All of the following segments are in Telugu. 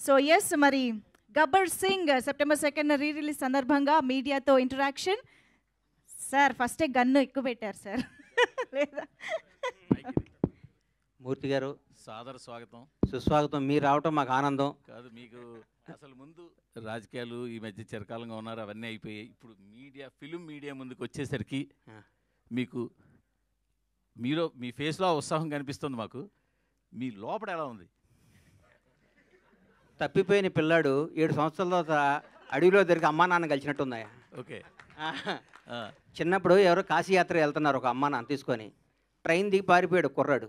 సో ఎస్ మరి Gabbar Singh September 2 re release సందర్భంగా మీడియాతో ఇంటరాక్షన్. సార్ ఫస్టే గన్ను ఎక్కువ పెట్టారు సార్ లేదా? మూర్తి గారు సాదర స్వాగతం, సుస్వాగతం. మీరు రావటం మాకు ఆనందం. కాదు మీకు అసలు ముందు రాజకీయాలు ఈ మధ్య చిరకాలంగా ఉన్నారు, అవన్నీ అయిపోయాయి. ఇప్పుడు మీడియా, ఫిలిం మీడియా ముందుకు వచ్చేసరికి మీకు మీలో మీ ఫేస్లో ఉత్సాహం కనిపిస్తుంది మాకు. మీ లోపల ఎలా ఉంది? తప్పిపోయిన పిల్లాడు 7 సంవత్సరాల తర్వాత అడవిలో తిరిగి అమ్మా నాన్న కలిసినట్టుందా? ఓకే. చిన్నప్పుడు ఎవరో కాశీయాత్ర వెళ్తున్నారు, ఒక అమ్మా నాన్న తీసుకొని ట్రైన్ దిగి పారిపోయాడు కుర్రాడు.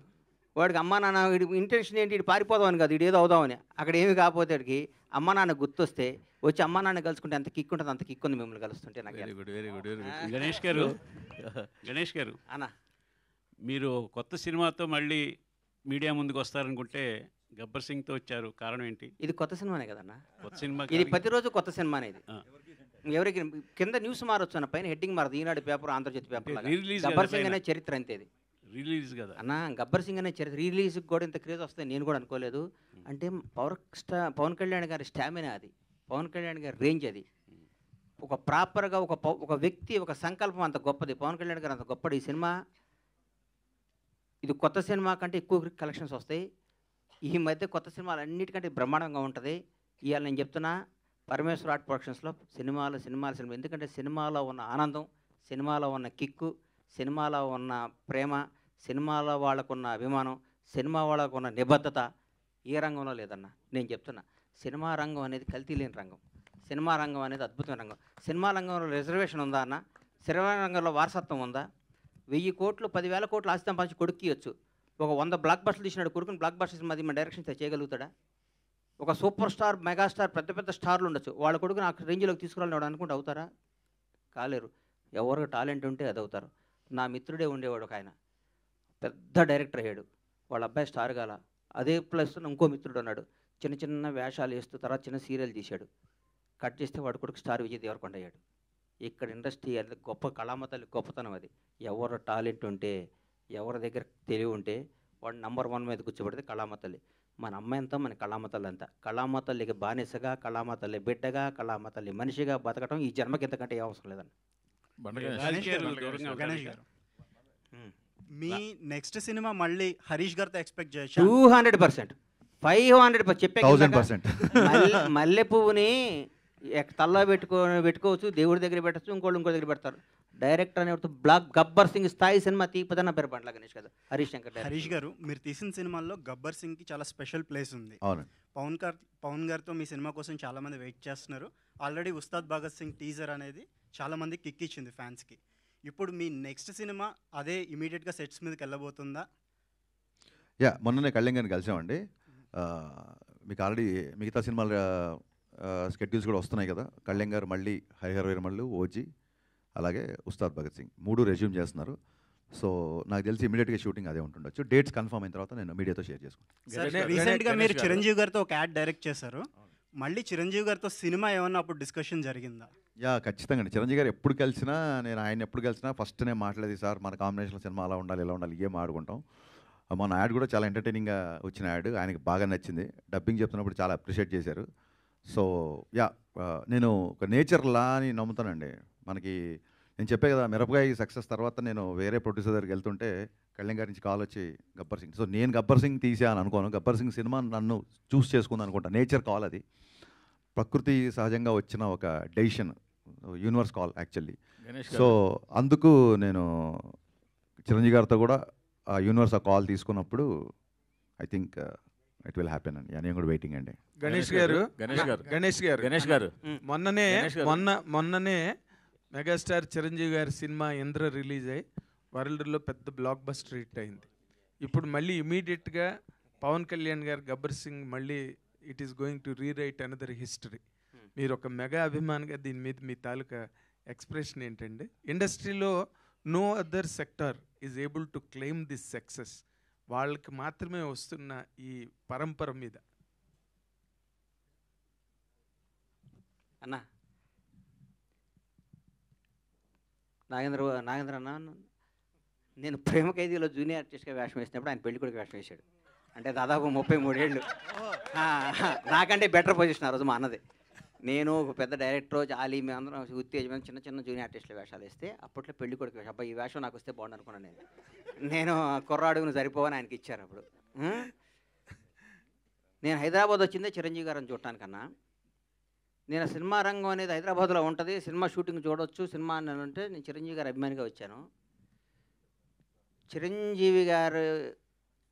వాడికి అమ్మా నాన్న వీడి ఇంటెన్షన్ ఏంటి, ఇటు పారిపోదామని కాదు, ఇటు ఏదో అవుదామని. అక్కడ ఏమి కాకపోతే వాడికి అమ్మా నాన్న గుర్తొస్తే వచ్చి అమ్మా నాన్న కలుసుకుంటే ఎంత కిక్ ఉంటుంది, అంత కిక్ ఉంది మిమ్మల్ని కలుస్తుంటే. నాకు very good, very good, very good. Ganesh గారు అన్న, మీరు కొత్త సినిమాతో మళ్ళీ మీడియా ముందుకు వస్తారనుకుంటే గబ్బర్ సింగ్తో వచ్చారు, కారణం ఏంటి? ఇది కొత్త సినిమానే కదన్నా? కొత్త సినిమా ఇది ప్రతిరోజు కొత్త సినిమానే. ఇది ఎవరికి కింద న్యూస్ మారొచ్చు అన్న, పైన హెడ్డింగ్ మారదు. ఈనాడు పేపర్, ఆంధ్రజ్యోతి పేపర్. గబ్బర్ సింగ్ అనే చరిత్ర అంతే ఇది. రిలీజ్ కదా అన్న, గబ్బర్ సింగ్ అనే చరిత్ర రిలీజ్కి కూడా ఇంత క్రేజ్ వస్తుంది నేను కూడా అనుకోలేదు. అంటే పవన్ కళ్యాణ్ గారి స్టామినా అది, పవన్ కళ్యాణ్ గారి రేంజ్ అది. ఒక ప్రాపర్గా ఒక వ్యక్తి, ఒక సంకల్పం అంత గొప్పది. పవన్ కళ్యాణ్ గారు అంత గొప్పది. ఈ సినిమా ఇది కొత్త సినిమా కంటే ఎక్కువ కలెక్షన్స్ వస్తాయి. ఈ మధ్య కొత్త సినిమాలు అన్నిటికంటే బ్రహ్మాండంగా ఉంటుంది. ఇవాళ నేను చెప్తున్నా, పరమేశ్వర్ ఆర్ట్ ప్రొడక్షన్స్లో సినిమాలు. ఎందుకంటే సినిమాలో ఉన్న ఆనందం, సినిమాలో ఉన్న కిక్కు, సినిమాలో ఉన్న ప్రేమ, సినిమాలో వాళ్ళకున్న అభిమానం, సినిమా వాళ్ళకున్న నిబద్ధత ఏ రంగంలో లేదన్న. నేను చెప్తున్నా, సినిమా రంగం అనేది కల్తీ లేని రంగం. సినిమా రంగం అనేది అద్భుతమైన రంగం. సినిమా రంగంలో రిజర్వేషన్ ఉందా అన్న? సినిమా రంగంలో వారసత్వం ఉందా? 1000 కోట్లు 10,000 కోట్లు ఆస్తి సంపాదించి కొడుకు ఇవ్వచ్చు. ఒక 100 బ్లాక్ బస్టర్లు తీసినాడు కొడుకుని బ్లాక్ బస్టర్ సినిమా మన డైరెక్షన్ చేయగలుగుతాడా? ఒక సూపర్ స్టార్, మెగాస్టార్, పెద్ద పెద్ద స్టార్లు ఉండొచ్చు, వాళ్ళ కొడుకుని ఆ రేంజ్లోకి తీసుకురాలని అనుకుంటే అవుతారా? కాలేరు. ఎవరికి టాలెంట్ ఉంటే అది అవుతారు. నా మిత్రుడే ఉండేవాడు, ఒక ఆయన పెద్ద డైరెక్టర్ అయ్యాడు. వాళ్ళ అబ్బాయి స్టార్ కాల. అదే ప్లస్ ఇంకో మిత్రుడు ఉన్నాడు, చిన్న చిన్న వేషాలు వేస్తూ తర్వాత చిన్న సీరియల్ తీశాడు. కట్ చేస్తే వాడు కొడుకు స్టార్ విజయ్ దేవరకొండ అయ్యాడు. ఇక్కడ ఇండస్ట్రీ అది గొప్ప కళామ తల్లి గొప్పతనం అది. ఎవరు టాలెంట్ ఉంటే, ఎవరి దగ్గర తెలివి ఉంటే వాడు నంబర్ 1 మీద కూర్చోబెడితే కళామ తల్లి. మన అమ్మాయి అంతా మన కళామ తల్లి అంతా. కళామ తల్లికి బానిసగా, కళామ తల్లి బిడ్డగా, కళామ తల్లి మనిషిగా బతకడం ఈ జన్మకి ఇంతకంటే ఏ అవసరం లేదండి. మీ నెక్స్ట్ సినిమా మళ్ళీ హరీష్ గారితో ఎక్స్పెక్ట్ చేయొచ్చు? 200%, 500% చెప్పే 1000%. మల్లె పువ్వుని తల్లో పెట్టుకోవచ్చు, దేవుడి దగ్గర పెట్టచ్చు, ఇంకో దగ్గర పెడతారు. డైరెక్టర్ అనేవాడు గబ్బర్ సింగ్ స్థాయి సినిమా తీపదన్న పేరు పంటల గణేష్ కదా, హరీష్ గారు. మీరు తీసిన సినిమాల్లో గబ్బర్ సింగ్కి చాలా స్పెషల్ ప్లేస్ ఉంది. పవన్ గారితో మీ సినిమా కోసం చాలామంది వెయిట్ చేస్తున్నారు. ఆల్రెడీ ఉస్తాద్ భగత్ సింగ్ టీజర్ అనేది చాలామంది కిక్ ఇచ్చింది ఫ్యాన్స్కి. ఇప్పుడు మీ నెక్స్ట్ సినిమా అదే ఇమీడియట్గా సెట్స్ మీదకి వెళ్ళబోతుందా? మొన్ననే కళ్యాణ్ గారిని కలిసామండి. మీకు ఆల్రెడీ మిగతా సినిమాల స్కెడ్యూల్స్ కూడా వస్తున్నాయి కదా. కళ్యాణ్ గారు మళ్ళీ హరిహర వీరమల్లు, ఓజీ, అలాగే ఉస్తాద్ భగత్ సింగ్ 3 రెజ్యూమ్ చేస్తున్నారు. సో నాకు తెలిసి ఇమీడియట్గా షూటింగ్ అదే ఉంటుండొచ్చు. డేట్స్ కన్ఫర్మ్ అయిన తర్వాత నేను మీడియాతో షేర్ చేసుకుంటాను. రీసెంట్గా మీరు చిరంజీవి గారితో ఒక యాడ్ డైరెక్ట్ చేశారు. మళ్ళీ చిరంజీవి గారితో సినిమా ఏమన్నా అప్పుడు డిస్కషన్ జరిగిందా? ఖచ్చితంగా అండి. చిరంజీవి గారు ఎప్పుడు కలిసినా, నేను ఆయన ఎప్పుడు కలిసినా ఫస్ట్ నేను మాట్లాడేది, సార్ మన కాంబినేషన్ సినిమా అలా ఉండాలి, ఇలా ఉండాలి, ఏం ఆడుకుంటాం. మన యాడ్ కూడా చాలా ఎంటర్టైనింగ్గా వచ్చిన యాడ్, ఆయనకి బాగా నచ్చింది. డబ్బింగ్ చెప్తున్నప్పుడు చాలా అప్రిషియేట్ చేశారు. సో నేను ఒక నేచర్ లా అని నమ్ముతానండి. మనకి నేను చెప్పే కదా, మిరపకాయ సక్సెస్ తర్వాత నేను వేరే ప్రొడ్యూసర్ దగ్గరికి వెళ్తుంటే కళ్యాణ్ గారి నుంచి కాల్ వచ్చి గబ్బర్ సింగ్. సో నేను గబ్బర్ సింగ్ తీసా అని అనుకోను, గబ్బర్ సింగ్ సినిమా నన్ను చూస్ చేసుకుంది అనుకుంటా. నేచర్ కాల్ అది, ప్రకృతి సహజంగా వచ్చిన ఒక decision, universe call actually. So అందుకు నేను చిరంజీవి గారితో కూడా ఆ యూనివర్స్ ఆ కాల్ తీసుకున్నప్పుడు I think it will happen అండి. నేను కూడా వెయిటింగ్ అండి. గణేష్ గారు మొన్ననే మెగాస్టార్ చిరంజీవి గారి సినిమా ఇంద్ర రిలీజ్ అయ్యి వరల్డ్లో పెద్ద బ్లాక్ బస్టర్ హిట్ అయింది. ఇప్పుడు మళ్ళీ ఇమీడియట్గా పవన్ కళ్యాణ్ గారు గబ్బర్ సింగ్ మళ్ళీ it is going to rewrite another history. మీరు ఒక మెగా అభిమానిగా దీని మీద మీ తాలూకా ఎక్స్ప్రెషన్ ఏంటండి? ఇండస్ట్రీలో no other sector is able to claim this success. వాళ్ళకి మాత్రమే వస్తున్న ఈ పరంపర మీద. అన్న నాగేంద్ర అన్న, నేను ప్రేమ ఖైదీలో జూనియర్ ఆర్టిస్ట్గా వేషం వేసినప్పుడు ఆయన పెళ్లి కొడుకు వేషం వేశాడు. అంటే దాదాపు 33 ఏళ్ళు. నాకంటే బెటర్ పొజిషన్ ఆ రోజు మా అన్నది. నేను ఒక పెద్ద డైరెక్టర్ జాలి మేమందరం ఉత్తేజమైన చిన్న చిన్న జూనియర్ ఆర్టిస్టుల వేషాలు వేస్తే అప్పట్లో పెళ్లి కొడుకు వేషం. అబ్బాయి ఈ వేషం నాకు వస్తే బాగుండు అనుకున్నాను నేను కుర్రాడుగును సరిపోవని ఆయనకి ఇచ్చారు అప్పుడు. నేను హైదరాబాద్ వచ్చిందే చిరంజీవి గారిని చూడటానికన్నా. నేను సినిమా రంగం అనేది హైదరాబాద్లో ఉంటుంది, సినిమా షూటింగ్ చూడవచ్చు, సినిమా అని అంటే నేను చిరంజీవి గారి అభిమానిగా వచ్చాను. చిరంజీవి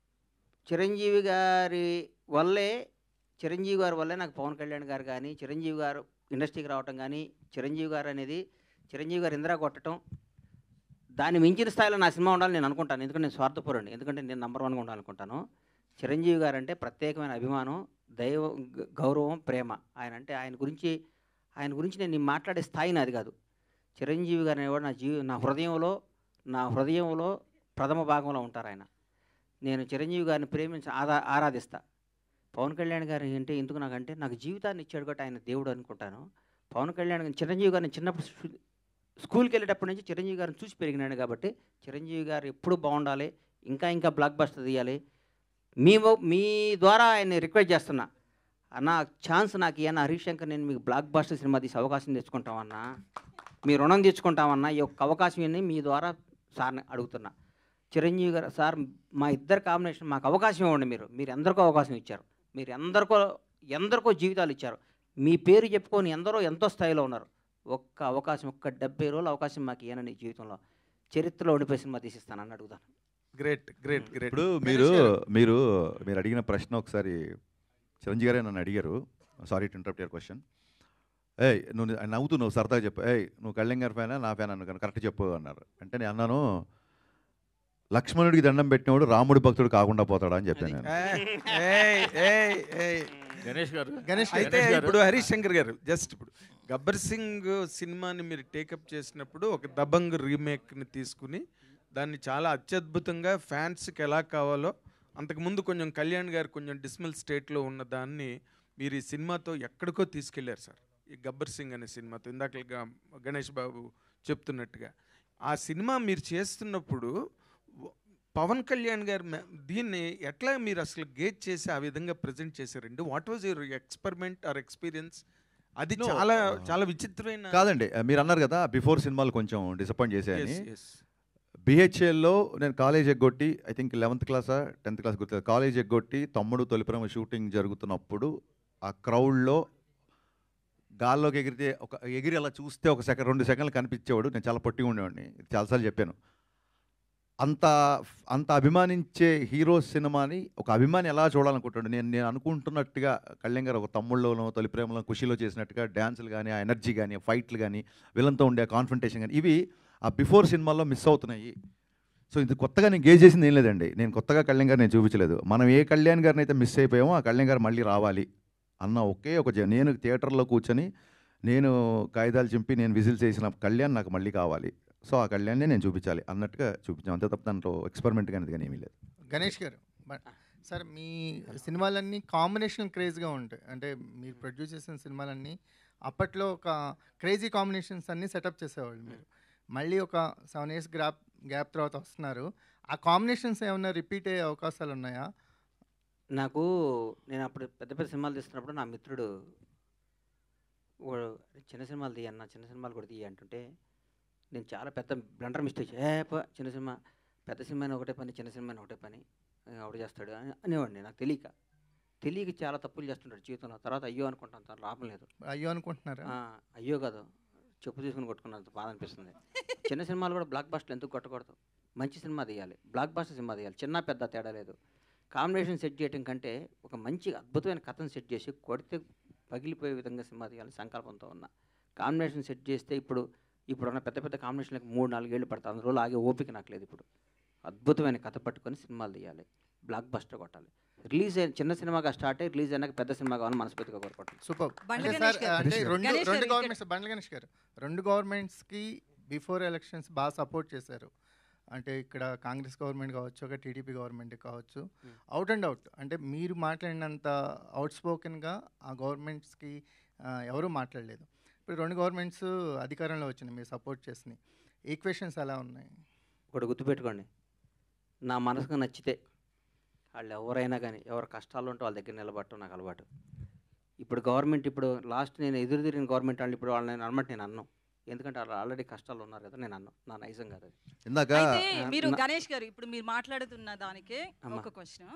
గారి వల్లే నాకు పవన్ కళ్యాణ్ గారు కానీ, చిరంజీవి గారు ఇండస్ట్రీకి రావటం కానీ, చిరంజీవి గారు ఇందిరా కొట్టడం, దాన్ని మించిన స్థాయిలో నా సినిమా ఉండాలని నేను అనుకుంటాను. ఎందుకంటే నేను స్వార్థపరుడిని, ఎందుకంటే నేను నంబర్ 1గా ఉండాలనుకుంటాను. చిరంజీవి గారు అంటే ప్రత్యేకమైన అభిమానం, గౌరవం, ప్రేమ. ఆయన గురించి నేను మాట్లాడే స్థాయి నాది కాదు. చిరంజీవి గారు అనేవాడు నా హృదయంలో ప్రథమ భాగంలో ఉంటారు ఆయన. నేను చిరంజీవి గారిని ప్రేమించి ఆరాధిస్తా. పవన్ కళ్యాణ్ గారు అంటే ఎందుకు నాకు జీవితాన్ని ఇచ్చాడు కాబట్టి ఆయన దేవుడు అనుకుంటాను. పవన్ కళ్యాణ్ చిరంజీవి గారిని చిన్నప్పుడు స్కూల్కి వెళ్ళేటప్పటి నుంచి చిరంజీవి గారిని చూసి పెరిగినాడు కాబట్టి చిరంజీవి గారు ఎప్పుడు బాగుండాలి, ఇంకా బ్లాక్ బస్టర్ తీయాలి. మీ ద్వారా ఆయన్ని రిక్వెస్ట్ చేస్తున్నా, అన్న ఛాన్స్ నాకు ఇయ్యన్న హరీష్ శంకర్, నేను మీకు బ్లాక్ బస్టర్ సినిమా తీసి అవకాశం తెచ్చుకుంటామన్నా, మీ రుణం తెచ్చుకుంటామన్నా, ఈ యొక్క అవకాశం మీ ద్వారా సార్ని అడుగుతున్నా. చిరంజీవి గారు సార్ మా ఇద్దరు కాంబినేషన్ మాకు అవకాశం ఇవ్వండి. మీరు ఎందరికో అవకాశం ఇచ్చారు, మీరు ఎందరికో జీవితాలు ఇచ్చారు, మీ పేరు చెప్పుకొని ఎంతో స్థాయిలో ఉన్నారు. ఒక్క అవకాశం, 70 రోజుల అవకాశం మాకు ఇయ్యనని జీవితంలో చరిత్రలో ఉండిపోయి సినిమా తీసిస్తానని అడుగుతాను. గ్రేట్. ఇప్పుడు మీరు అడిగిన ప్రశ్న ఒకసారి చిరంజీవి గారే నన్ను అడిగారు. Sorry to interrupt your question. నువ్వు నవ్వుతున్నావు, సరదాగా చెప్పు. నువ్వు కళ్యాణ్ గారి ఫ్యానా నా ఫ్యాన్ అన్నాను, కరెక్ట్ చెప్పు అన్నారు. అంటే నేను అన్నాను, లక్ష్మణుడికి దండం పెట్టినవాడు రాముడి భక్తుడు కాకుండా పోతాడా అని చెప్పాను నేను. గణేష్ అయితే ఇప్పుడు హరీష్ శంకర్ గారు ఇప్పుడు గబ్బర్ సింగ్ సినిమాని మీరు టేకప్ చేసినప్పుడు ఒక దబంగ్ రీమేక్ని తీసుకుని దాన్ని చాలా అత్యద్భుతంగా ఫ్యాన్స్కి ఎలా కావాలో, అంతకుముందు కొంచెం కళ్యాణ్ గారు కొంచెం డిస్మల్ స్టేట్లో ఉన్న దాన్ని మీరు ఈ సినిమాతో ఎక్కడికో తీసుకెళ్లారు సార్. ఈ గబ్బర్ సింగ్ అనే సినిమాతో ఇందాక గణేష్ బాబు చెప్తున్నట్టుగా ఆ సినిమా మీరు చేస్తున్నప్పుడు పవన్ కళ్యాణ్ గారు దీన్ని ఎట్లా మీరు అసలు గేజ్ చేసి ఆ విధంగా ప్రజెంట్ చేశారండి? What was your experiment are experience? అది చాలా విచిత్రమైన. కాదండి, మీరు అన్నారు కదా బిఫోర్ సినిమాలు కొంచెం డిసప్పాయింట్ చేశాయని. బిహెచ్ఎల్లో నేను కాలేజ్ ఎగ్గొట్టి, ఐ థింక్ 11th క్లాసా 10th క్లాస్ గుర్తు, కాలేజ్ ఎగ్గొట్టి తమ్ముడు తొలిప్రేమ షూటింగ్ జరుగుతున్నప్పుడు ఆ క్రౌడ్లో గాల్లోకి ఎగిరి అలా చూస్తే 2 సెకండ్లు కనిపించేవాడు. నేను చాలా పొట్టిగా ఉండేవాడిని, చాలాసార్లు చెప్పాను. అంత అభిమానించే హీరో సినిమాని ఒక అభిమాని ఎలా చూడాలనుకుంటాడు? నేను అనుకుంటున్నట్టుగా కళ్యాణ్ గారు ఒక తమ్ముళ్ళలోనో తొలిప్రేమలో ఖుషీలో చేసినట్టుగా డ్యాన్సులు కానీ, ఆ ఎనర్జీ కానీ, ఫైట్లు కానీ, విలన్తో ఉండే కాన్ఫ్రంటేషన్ కానీ, ఇవి ఆ బిఫోర్ సినిమాల్లో మిస్ అవుతున్నాయి. సో ఇది కొత్తగా నేను గేజ్ చేసింది ఏం లేదండి. నేను కొత్తగా కళ్యాణ్ గారిని నేను చూపించలేదు. మనం ఏ కళ్యాణ్ గారిని అయితే మిస్ అయిపోయామో ఆ కళ్యాణ్ గారు మళ్ళీ రావాలి అన్న నేను థియేటర్లో కూర్చొని నేను కాగితాలు చింపి నేను విజిల్స్ చేసిన కళ్యాణ్ నాకు మళ్ళీ కావాలి. సో ఆ కళ్యాణ్ని నేను చూపించాలి అన్నట్టుగా చూపించాం, అంతే తప్ప దాంట్లో ఎక్స్పెరిమెంట్ కానీ ఏమీ లేదు. గణేష్ గారు సార్, మీ సినిమాలన్నీ కాంబినేషన్ క్రేజ్గా ఉంటాయి. అంటే మీరు ప్రొడ్యూస్ చేసిన సినిమాలన్నీ అప్పట్లో ఒక క్రేజీ కాంబినేషన్స్ అన్నీ సెటప్ చేసేవాళ్ళు. మీరు మళ్ళీ ఒక 7 years గ్యాప్ తర్వాత వస్తున్నారు. ఆ కాంబినేషన్స్ ఏమన్నా రిపీట్ అయ్యే అవకాశాలు ఉన్నాయా? నేను అప్పుడు పెద్ద సినిమాలు తీస్తున్నప్పుడు నా మిత్రుడు చిన్న సినిమాలు తీయన్న, చిన్న సినిమాలు కూడా తీయ అంటుంటే నేను చాలా పెద్ద బ్లండర్ మిస్టేక్ చిన్న సినిమా, పెద్ద సినిమా ఒకటే పని, చిన్న సినిమా ఒకటే పని ఎవడు చేస్తాడు అనేవాడిని. నాకు తెలియక చాలా తప్పులు చేస్తుంటాడు జీవితంలో. తర్వాత అయ్యో అనుకుంటాను, తను లాభం లేదు. అయ్యో అనుకుంటున్నారా? అయ్యో కాదు, చెప్పు తీసుకుని కొట్టుకున్నంత బాధ అనిపిస్తుంది. చిన్న సినిమాలు కూడా బ్లాక్ బస్టర్ ఎందుకు కొట్టకూడదు? మంచి సినిమా తీయాలి, బ్లాక్ బస్టర్ సినిమా తీయాలి, చిన్న పెద్ద తేడా లేదు. కాంబినేషన్ సెట్ చేయడం కంటే ఒక మంచి అద్భుతమైన కథను సెట్ చేసి కొడితే పగిలిపోయే విధంగా సినిమా తీయాలి సంకల్పంతో ఉన్న. కాంబినేషన్ సెట్ చేస్తే ఇప్పుడున్న పెద్ద కాంబినేషన్లకు 3-4 ఏళ్ళు పడతాయి. అందులో ఆగే ఓపిక నాకు లేదు. ఇప్పుడు అద్భుతమైన కథ పట్టుకొని సినిమాలు తీయాలి, బ్లాక్ బస్టర్ కొట్టాలి. రిలీజ్ అయిన చిన్న సినిమాగా స్టార్ట్ అయ్యి రిలీజ్ అయినాక పెద్ద సినిమా కావాలని మనస్ఫూర్తిగా కోరుకుంటాం. సూపర్. బండ్ల గణేష్ గారు, 2 గవర్నమెంట్స్కి బిఫోర్ ఎలక్షన్స్ బాగా సపోర్ట్ చేశారు. అంటే ఇక్కడ కాంగ్రెస్ గవర్నమెంట్ కావచ్చు, ఒక టీడీపీ గవర్నమెంట్ కావచ్చు, అవుట్ అండ్ అవుట్ అంటే మీరు మాట్లాడినంత అవుట్ స్పోకెన్గా ఆ గవర్నమెంట్స్కి ఎవరూ మాట్లాడలేదు. ఇప్పుడు 2 గవర్నమెంట్స్ అధికారంలో వచ్చినాయి, మీరు సపోర్ట్ చేసినాయి. ఈక్వేషన్స్ ఎలా ఉన్నాయి? ఒకటి గుర్తుపెట్టుకోండి, నా మనసుకు నచ్చితే వాళ్ళు ఎవరైనా కానీ ఎవరు కష్టాలు ఉంటే వాళ్ళ దగ్గర నిలబడటం నాకు అలవాటు. ఇప్పుడు గవర్నమెంట్ ఇప్పుడు లాస్ట్ నేను ఎదురు తిరిగిన గవర్నమెంట్ వాళ్ళు ఇప్పుడు వాళ్ళని నేను అనమాట నేను అన్నాను, ఎందుకంటే వాళ్ళు ఆల్రెడీ కష్టాలు ఉన్నారు కదా, నేను అన్నాను నా నైజం కాదు అది. ఇందాక అయితే మీరు గణేష్ గారు ఇప్పుడు మీరు మాట్లాడుతున్న దానికే ఒక క్వశ్చన్.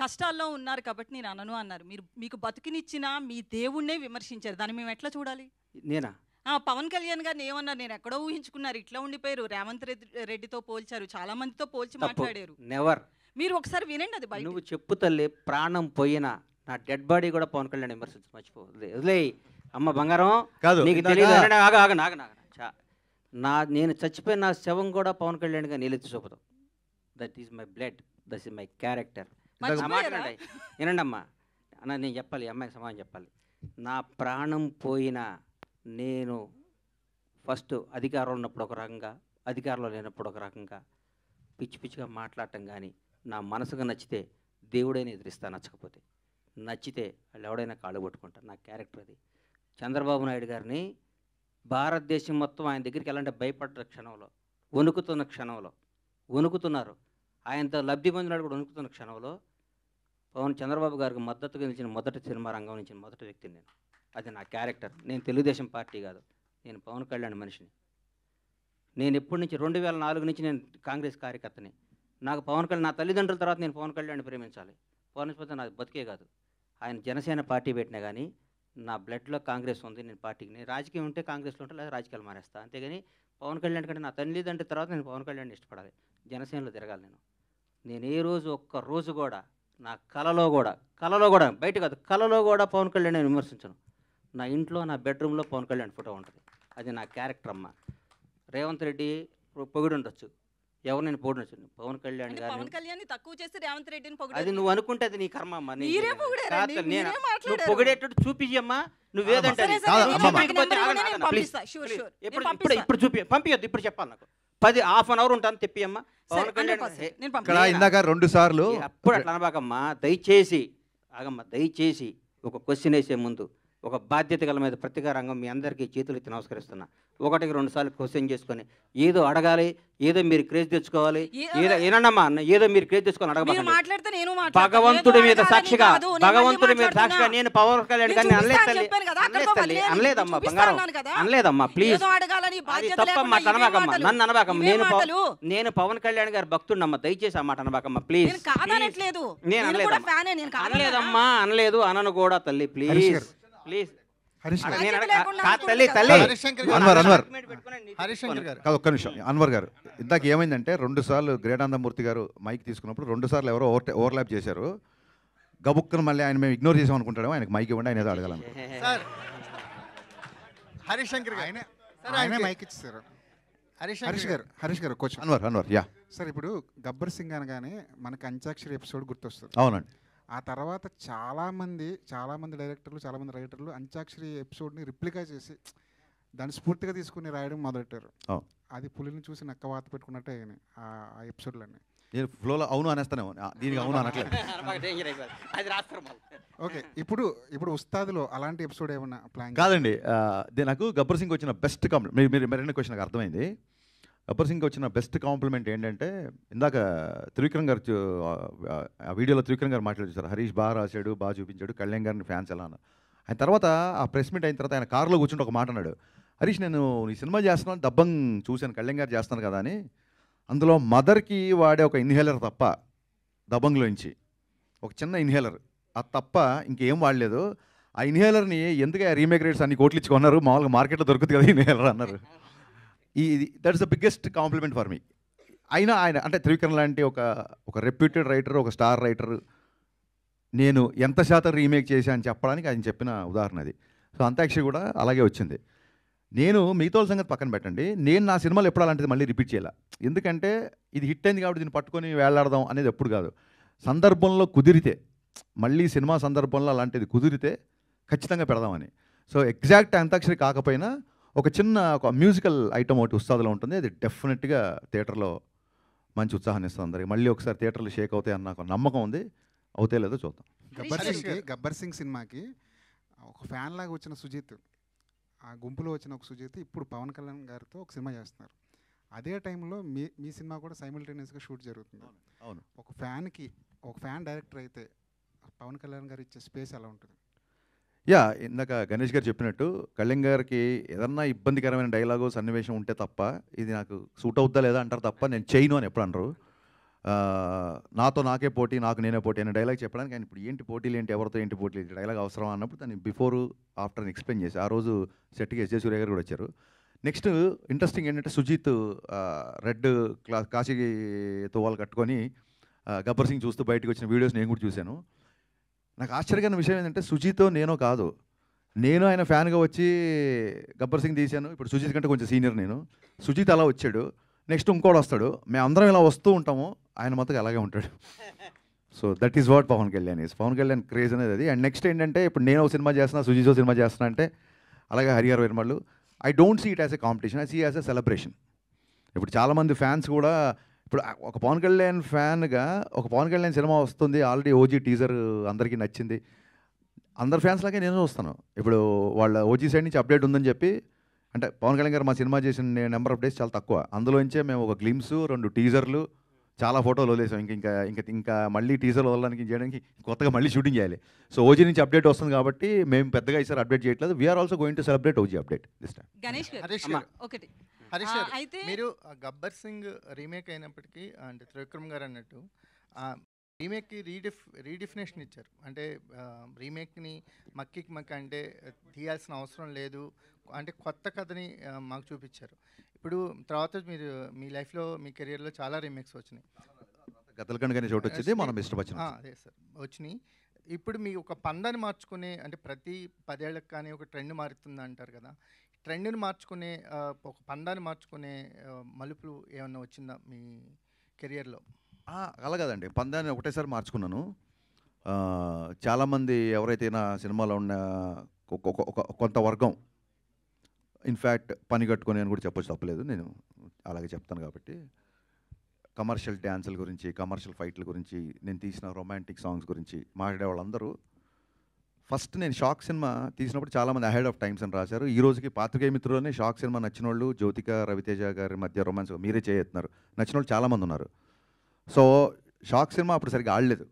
కష్టాల్లో ఉన్నారు కాబట్టి నేను అనను అన్నారు. మీరు మీకు బతికినిచ్చిన మీ దేవుణ్ణే విమర్శించారు, దాన్ని మేము ఎట్లా చూడాలి? నేనా? పవన్ కళ్యాణ్ గారిని ఏమన్నారు? నేను ఎక్కడో ఊహించుకున్నారు, ఇట్లా ఉండిపోయారు. రేవంత్ రెడ్డితో పోల్చారు, చాలా మందితో పోల్చి మాట్లాడారు. నెవర్. మీరు ఒకసారి వినండి అది బయట. నువ్వు చెప్పు తల్లి, ప్రాణం పోయినా నా డెడ్ బాడీ కూడా పవన్ కళ్యాణ్ విమర్శించు, మర్చిపో. వదిలే అమ్మ బంగారం, కాదు నీకు తెలియదు. నేను చచ్చిపోయిన నా శవం కూడా పవన్ కళ్యాణ్గా నీళ్ళెత్తి చూపుతాం. That is my blood, that is my character. వినండి అమ్మా, అన్న నేను చెప్పాలి, అమ్మాయికి సమాధానం చెప్పాలి. నా ప్రాణం పోయినా నేను ఫస్ట్ అధికారంలో ఉన్నప్పుడు ఒక రకంగా, అధికారంలో లేనప్పుడు ఒక రకంగా పిచ్చి పిచ్చిగా మాట్లాడటం కానీ, నా మనసుకు నచ్చితే దేవుడైనా ఎదిరిస్తా, నచ్చకపోతే నచ్చితే వాళ్ళు ఎవడైనా కాళ్ళు పట్టుకుంటారు. నా క్యారెక్టర్ అది. చంద్రబాబు నాయుడు గారిని భారతదేశం మొత్తం ఆయన దగ్గరికి వెళ్ళాలంటే భయపడ్డ క్షణంలో, వణుకుతున్న క్షణంలో, వణుకుతున్నారు. ఆయనతో లబ్ధి పొందినాడు కూడా వణుకుతున్న క్షణంలో చంద్రబాబు గారికి మద్దతుగా నిలిచిన మొదటి సినిమా రంగం నుంచి మొదటి వ్యక్తిని నేను. అది నా క్యారెక్టర్. నేను తెలుగుదేశం పార్టీ కాదు, నేను పవన్ కళ్యాణ్ మనిషిని. నేను ఎప్పటి నుంచి 2004 నుంచి నేను కాంగ్రెస్ కార్యకర్తని. నాకు పవన్ కళ్యాణ్, నా తల్లిదండ్రుల తర్వాత నేను పవన్ కళ్యాణ్ ప్రేమించాలి. పవన్ నాకు బతికే కాదు. ఆయన జనసేన పార్టీ పెట్టినా కానీ నా బ్లడ్లో కాంగ్రెస్ ఉంది. నేను పార్టీకి, నేను రాజకీయం ఉంటే కాంగ్రెస్లో ఉంటే లేదా రాజకీయాలు మానేస్తా. అంతేగాని పవన్ కళ్యాణ్ కంటే నా తల్లిదండ్రుల తర్వాత నేను పవన్ కళ్యాణ్ ఇష్టపడాలి, జనసేనలో తిరగాలి. నేను ఏ రోజు ఒక్క రోజు కూడా నా కలలో కూడా బయట కాదు, కలలో కూడా పవన్ కళ్యాణ్ నేను విమర్శించను. నా ఇంట్లో నా బెడ్రూమ్లో పవన్ కళ్యాణ్ ఫోటో ఉంటుంది. అది నా క్యారెక్టర్ అమ్మ. రేవంత్ రెడ్డి పొగిడి ఉండొచ్చు, ఎవరు నేను పొగిడొచ్చు. పవన్ కళ్యాణ్ గారిని, పవన్ కళ్యాణ్ తక్కువ చేసి రేవంత్ రెడ్డిని అది నువ్వు అనుకుంటే అది నీ కర్మ అమ్మ. మీరే పొగిడారండి, మీరే మాట్లాడారు. నువ్వు పొగిడేటట్టు చూపించమ్మా. నువ్వేదంటే ఇప్పుడు చూపి పంపించొద్దు, ఇప్పుడు చెప్పాలి నాకు. 10-1/2 అవర్ ఉంటాను, తెప్పియమ్మా. పవన్ కళ్యాణ్ ఇక్కడ ఇందాక 2 సార్లు అప్పుడు అట్లా అనబాకమ్మా. దయచేసి ఆగమ్మా, దయచేసి ఒక క్వశ్చన్ వేసే ముందు ఒక బాధ్యత గల మీద ప్రతిగా రంగం మీ అందరికీ చేతులు ఎత్తి నమస్కరిస్తున్నా. 1-2 సార్లు క్వశ్చన్ చేసుకొని ఏదో అడగాలి, ఏదో మీరు క్రేజ్ తెచ్చుకోవాలి, ఏదో ఏనమ్మా ఏదో మీరు క్రేజ్ తెచ్చుకొని అడగబాలి. భగవంతుడి మీద సాక్షిగా, భగవంతుడి మీద సాక్షిగా నేను పవన్ కళ్యాణ్ గారిని అనలేదమ్మా బంగారం, అనలేదమ్మా. ప్లీజ్ తప్పమ్మా, అనబాకమ్మా, నన్ను అనబాకమ్మా. నేను పవన్ కళ్యాణ్ గారి భక్తుడినమ్మా, దయచేసి ఆ మాట అనబాకమ్మా ప్లీజ్. నేను అనలేదమ్మా, అనలేదు, అనను కూడా తల్లి. ప్లీజ్ ప్లీజ్ ఒక్క నిమిషం. అన్వర్ గారు, ఇందాక ఏమైందంటే 2 సార్లు గ్రేటానందమూర్తి గారు మైక్ తీసుకున్నప్పుడు 2 సార్లు ఎవరో ఓవర్లాప్ చేశారు. గబుక్కును మళ్ళీ ఆయన మేము ఇగ్నోర్ చేసాం అనుకుంటాడు. ఆయనకు మైక్ ఇవ్వండి, ఆయన ఏదో అడగాలను. హరిశంకర్ మైక్ ఇచ్చారు. హరీష్ గారు కొంచెం అన్వర్ యా సార్, ఇప్పుడు గబ్బర్ సింగ్ అనగానే మనకి అంత్యాక్షరి ఎపిసోడ్ గుర్తొస్తుంది. అవునండి. ఆ తర్వాత చాలామంది డైరెక్టర్లు, చాలామంది రైటర్లు అంత్యాక్షరి ఎపిసోడ్ని రిప్లికా చేసి దాన్ని స్ఫూర్తిగా తీసుకుని రాయడం మొదలెట్టారు. అది పులిని చూసి నక్క వాత పెట్టుకున్నట్టే ఆ ఎపిసోడ్లన్నీ. నేను ఫ్లోలో అవును అనేస్తాను, దీనికి అవును అనట్లేదు. ఓకే, ఇప్పుడు ఉస్తాద్లో అలాంటి ఎపిసోడ్ ఏమన్నా ప్లాన్? కాదండి, నాకు గబ్బర్ సింగ్ వచ్చిన బెస్ట్ కాంప్లిమెంట్, మీరు మరిన్ని క్వశ్చన్ నాకు అర్థమైంది. గబ్బర్ సింగ్ వచ్చిన బెస్ట్ కాంప్లిమెంట్ ఏంటంటే, ఇందాక త్రివిక్రమ్ గారు ఆ వీడియోలో త్రివిక్రమ్ గారు మాట్లాడుతారు, హరీష్ బాగా రాశాడు, బాగా చూపించాడు, కళ్యాణ్ గారిని ఫ్యాన్స్ ఎలా అన్నారు. ఆయన తర్వాత ఆ ప్రెస్ మీట్ అయిన తర్వాత ఆయన కారులో కూర్చుంటే ఒక మాట అన్నాడు, హరీష్ నేను ఈ సినిమా చేస్తున్నాను, దబ్బంగ్ చూశాను, కళ్యాణ్ గారు చేస్తాను కదా అని. అందులో మదర్కి వాడే ఒక ఇన్హేలర్ తప్ప, దబంగ్లోంచి ఒక చిన్న ఇన్హేలర్, అది తప్ప ఇంకేం వాడలేదు. ఆ ఇన్హేలర్ని ఎందుకు రీమేక్ రేట్స్ అన్ని కోట్లు ఇచ్చుకున్నారు, మామూలుగా మార్కెట్లో దొరుకుతుంది కదా ఇన్హేలర్ అన్నారు. That is the biggest compliment for me. అయినా ఆయన అంటే త్రివిక్రమ్ లాంటి ఒక రెప్యూటెడ్ రైటర్, ఒక స్టార్ రైటర్, నేను ఎంత శాతం రీమేక్ చేశా అని చెప్పడానికి ఆయన చెప్పిన ఉదాహరణ అది. సో అంత్యాక్షరి కూడా అలాగే వచ్చింది. నేను మిగతా సంగతి పక్కన పెట్టండి, నేను నా సినిమాలు ఎప్పుడు అలాంటిది మళ్ళీ రిపీట్ చేయాలి. ఎందుకంటే ఇది హిట్ అయింది కాబట్టి దీన్ని పట్టుకొని వేలాడదాం అనేది ఎప్పుడు కాదు. సందర్భంలో కుదిరితే, మళ్ళీ సినిమా సందర్భంలో అలాంటిది కుదిరితే ఖచ్చితంగా పెడదామని. సో ఎగ్జాక్ట్ అంత్యాక్షరి కాకపోయినా ఒక మ్యూజికల్ ఐటమ్ ఒకటి ఉస్తాదులో ఉంటుంది, అది డెఫినెట్గా థియేటర్లో మంచి ఉత్సాహాన్ని ఇస్తుంది అందరికి. మళ్ళీ ఒకసారి థియేటర్లు షేక్ అవుతాయి అన్న నాకు నమ్మకం ఉంది, అవుతే లేదో చూద్దాం. గబ్బర్ సింగ్ సినిమాకి ఒక ఫ్యాన్ లాగా వచ్చిన సుజిత్, ఆ గుంపులో వచ్చిన ఒక సుజిత్ ఇప్పుడు పవన్ కళ్యాణ్ గారితో ఒక సినిమా చేస్తున్నారు. అదే టైంలో మీ సినిమా కూడా సైమల్టేనియస్గా షూట్ జరుగుతుంది. అవును. ఒక ఫ్యాన్కి ఒక ఫ్యాన్ డైరెక్టర్ అయితే పవన్ కళ్యాణ్ గారు ఇచ్చే స్పేస్ ఎలా ఉంటుంది? యా, ఇందాక గణేష్ గారు చెప్పినట్టు కళ్యాణ్ గారికి ఏదన్నా ఇబ్బందికరమైన డైలాగు సన్నివేశం ఉంటే తప్ప ఇది నాకు సూట్ అవుద్దా లేదా అంటారు తప్ప నేను చేయను అని ఎప్పుడు అనరు. నాతో నాకే పోటీ, నాకు నేనే పోటీ అనే డైలాగ్ చెప్పడానికి ఆయన ఇప్పుడు ఏంటి పోటీలు ఏంటి, ఎవరితో ఏంటి పోటీలు, డైలాగ్ అవసరం అన్నప్పుడు దాన్ని బిఫోర్ ఆఫ్టర్ అని ఎక్స్ప్లెయిన్ చేసి ఆ రోజు సెట్కి ఎస్జే సూర్య గారు కూడా వచ్చారు. నెక్స్ట్ ఇంట్రెస్టింగ్ ఏంటంటే సుజిత్ రెడ్ కాశీ తువ్వాలు కట్టుకొని గబ్బర్ సింగ్ చూస్తూ బయటకు వచ్చిన వీడియోస్ నేను కూడా చూశాను. నాకు ఆశ్చర్యకరమైన విషయం ఏంటంటే సుజిత్ నేనో కాదు, నేను ఆయన ఫ్యాన్గా వచ్చి గబ్బర్ సింగ్ తీశాను. ఇప్పుడు సుజిత్ కంటే కొంచెం సీనియర్ నేను. సుజిత్ అలా వచ్చాడు, నెక్స్ట్ ఇంకోటి వస్తాడు, మేము అందరం ఇలా వస్తూ ఉంటాము, ఆయన మొత్తం అలాగే ఉంటాడు. So that is what Pawan Kalyan is. Pawan Kalyan craze అనేది అది. అండ్ నెక్స్ట్ ఏంటంటే ఇప్పుడు నేను ఒక సినిమా చేస్తున్నా, సుజిత్ సినిమా చేస్తున్నా అంటే, అలాగే Harihara Veeramallu, I don't see it as a competition, I see as a celebration. ఇప్పుడు చాలామంది ఫ్యాన్స్ కూడా ఇప్పుడు ఒక పవన్ కళ్యాణ్ ఫ్యాన్గా ఒక పవన్ కళ్యాణ్ సినిమా వస్తుంది, ఆల్రెడీ ఓజీ టీజర్ అందరికీ నచ్చింది, అందరు ఫ్యాన్స్ లాగే నేను చూస్తాను. ఇప్పుడు వాళ్ళ ఓజీ సైడ్ నుంచి అప్డేట్ ఉందని చెప్పి, అంటే పవన్ కళ్యాణ్ గారు మా సినిమా చేసిన నెంబర్ ఆఫ్ డేస్ చాలా తక్కువ, అందులోంచే మేము ఒక గ్లిమ్స్, 2 టీజర్లు, చాలా ఫోటోలు వదిలేసాం. ఇంకా మళ్ళీ టీజర్లు వదలడానికి చేయడానికి కొత్తగా మళ్ళీ షూటింగ్ చేయాలి. సో ఓజీ నుంచి అప్డేట్ వస్తుంది కాబట్టి మేము పెద్దగా ఈసారి అప్డేట్ చేయట్లేదు. We're also going to celebrate OG update this time. Ganesh garu Harish గారు, ఒకటి హరీష్ గారు, అయితే మీరు గబ్బర్ సింగ్ రీమేక్ అయినప్పటికీ అంటే త్రివిక్రమ్ గారు అన్నట్టు రీమేక్కి రీడిఫినేషన్ ఇచ్చారు. అంటే రీమేక్ని మక్కికి మక్క అంటే తీయాల్సిన అవసరం లేదు, అంటే కొత్త కథని మాకు చూపించారు. ఇప్పుడు తర్వాత మీరు మీ లైఫ్లో మీ కెరియర్లో చాలా రీమేక్స్ వచ్చినాయి. గతలకండ కానీ చోటు వచ్చింది, మనం ఇష్టపచ్చిన అదే సార్ వచ్చినాయి. ఇప్పుడు మీ ఒక పందాన్ని మార్చుకునే, అంటే ప్రతి 10 ఏళ్ళకి కానీ ఒక ట్రెండ్ మారుతుంది అంటారు కదా, ట్రెండ్ని మార్చుకునే ఒక పందాన్ని మార్చుకునే మలుపులు ఏమన్నా వచ్చిందా మీ కెరియర్లో? అలా కాదండి, పందాన్ని ఒకటేసారి మార్చుకున్నాను. చాలామంది ఎవరైతే నా సినిమాలో ఉన్న కొంత వర్గం, ఇన్ఫ్యాక్ట్ పని కట్టుకొని అని కూడా చెప్పొచ్చు, తప్పలేదు, నేను అలాగే చెప్తాను కాబట్టి, కమర్షియల్ డ్యాన్సుల గురించి, కమర్షియల్ ఫైట్ల గురించి, నేను తీసిన రొమాంటిక్ సాంగ్స్ గురించి మాట్లాడే వాళ్ళందరూ ఫస్ట్ నేను షాక్ సినిమా తీసినప్పుడు చాలామంది అహెడ్ ఆఫ్ టైమ్స్ అని రాశారు. ఈ రోజుకి పాత్రికేయ మిత్రులని షాక్ సినిమా నచ్చిన వాళ్ళు, జ్యోతిక రవితేజ గారి మధ్య రొమాన్స్ మీరే చేస్తున్నారు, నచ్చిన వాళ్ళు చాలామంది ఉన్నారు. సో షాక్ సినిమా అప్పుడు సరిగ్గా ఆడలేదు.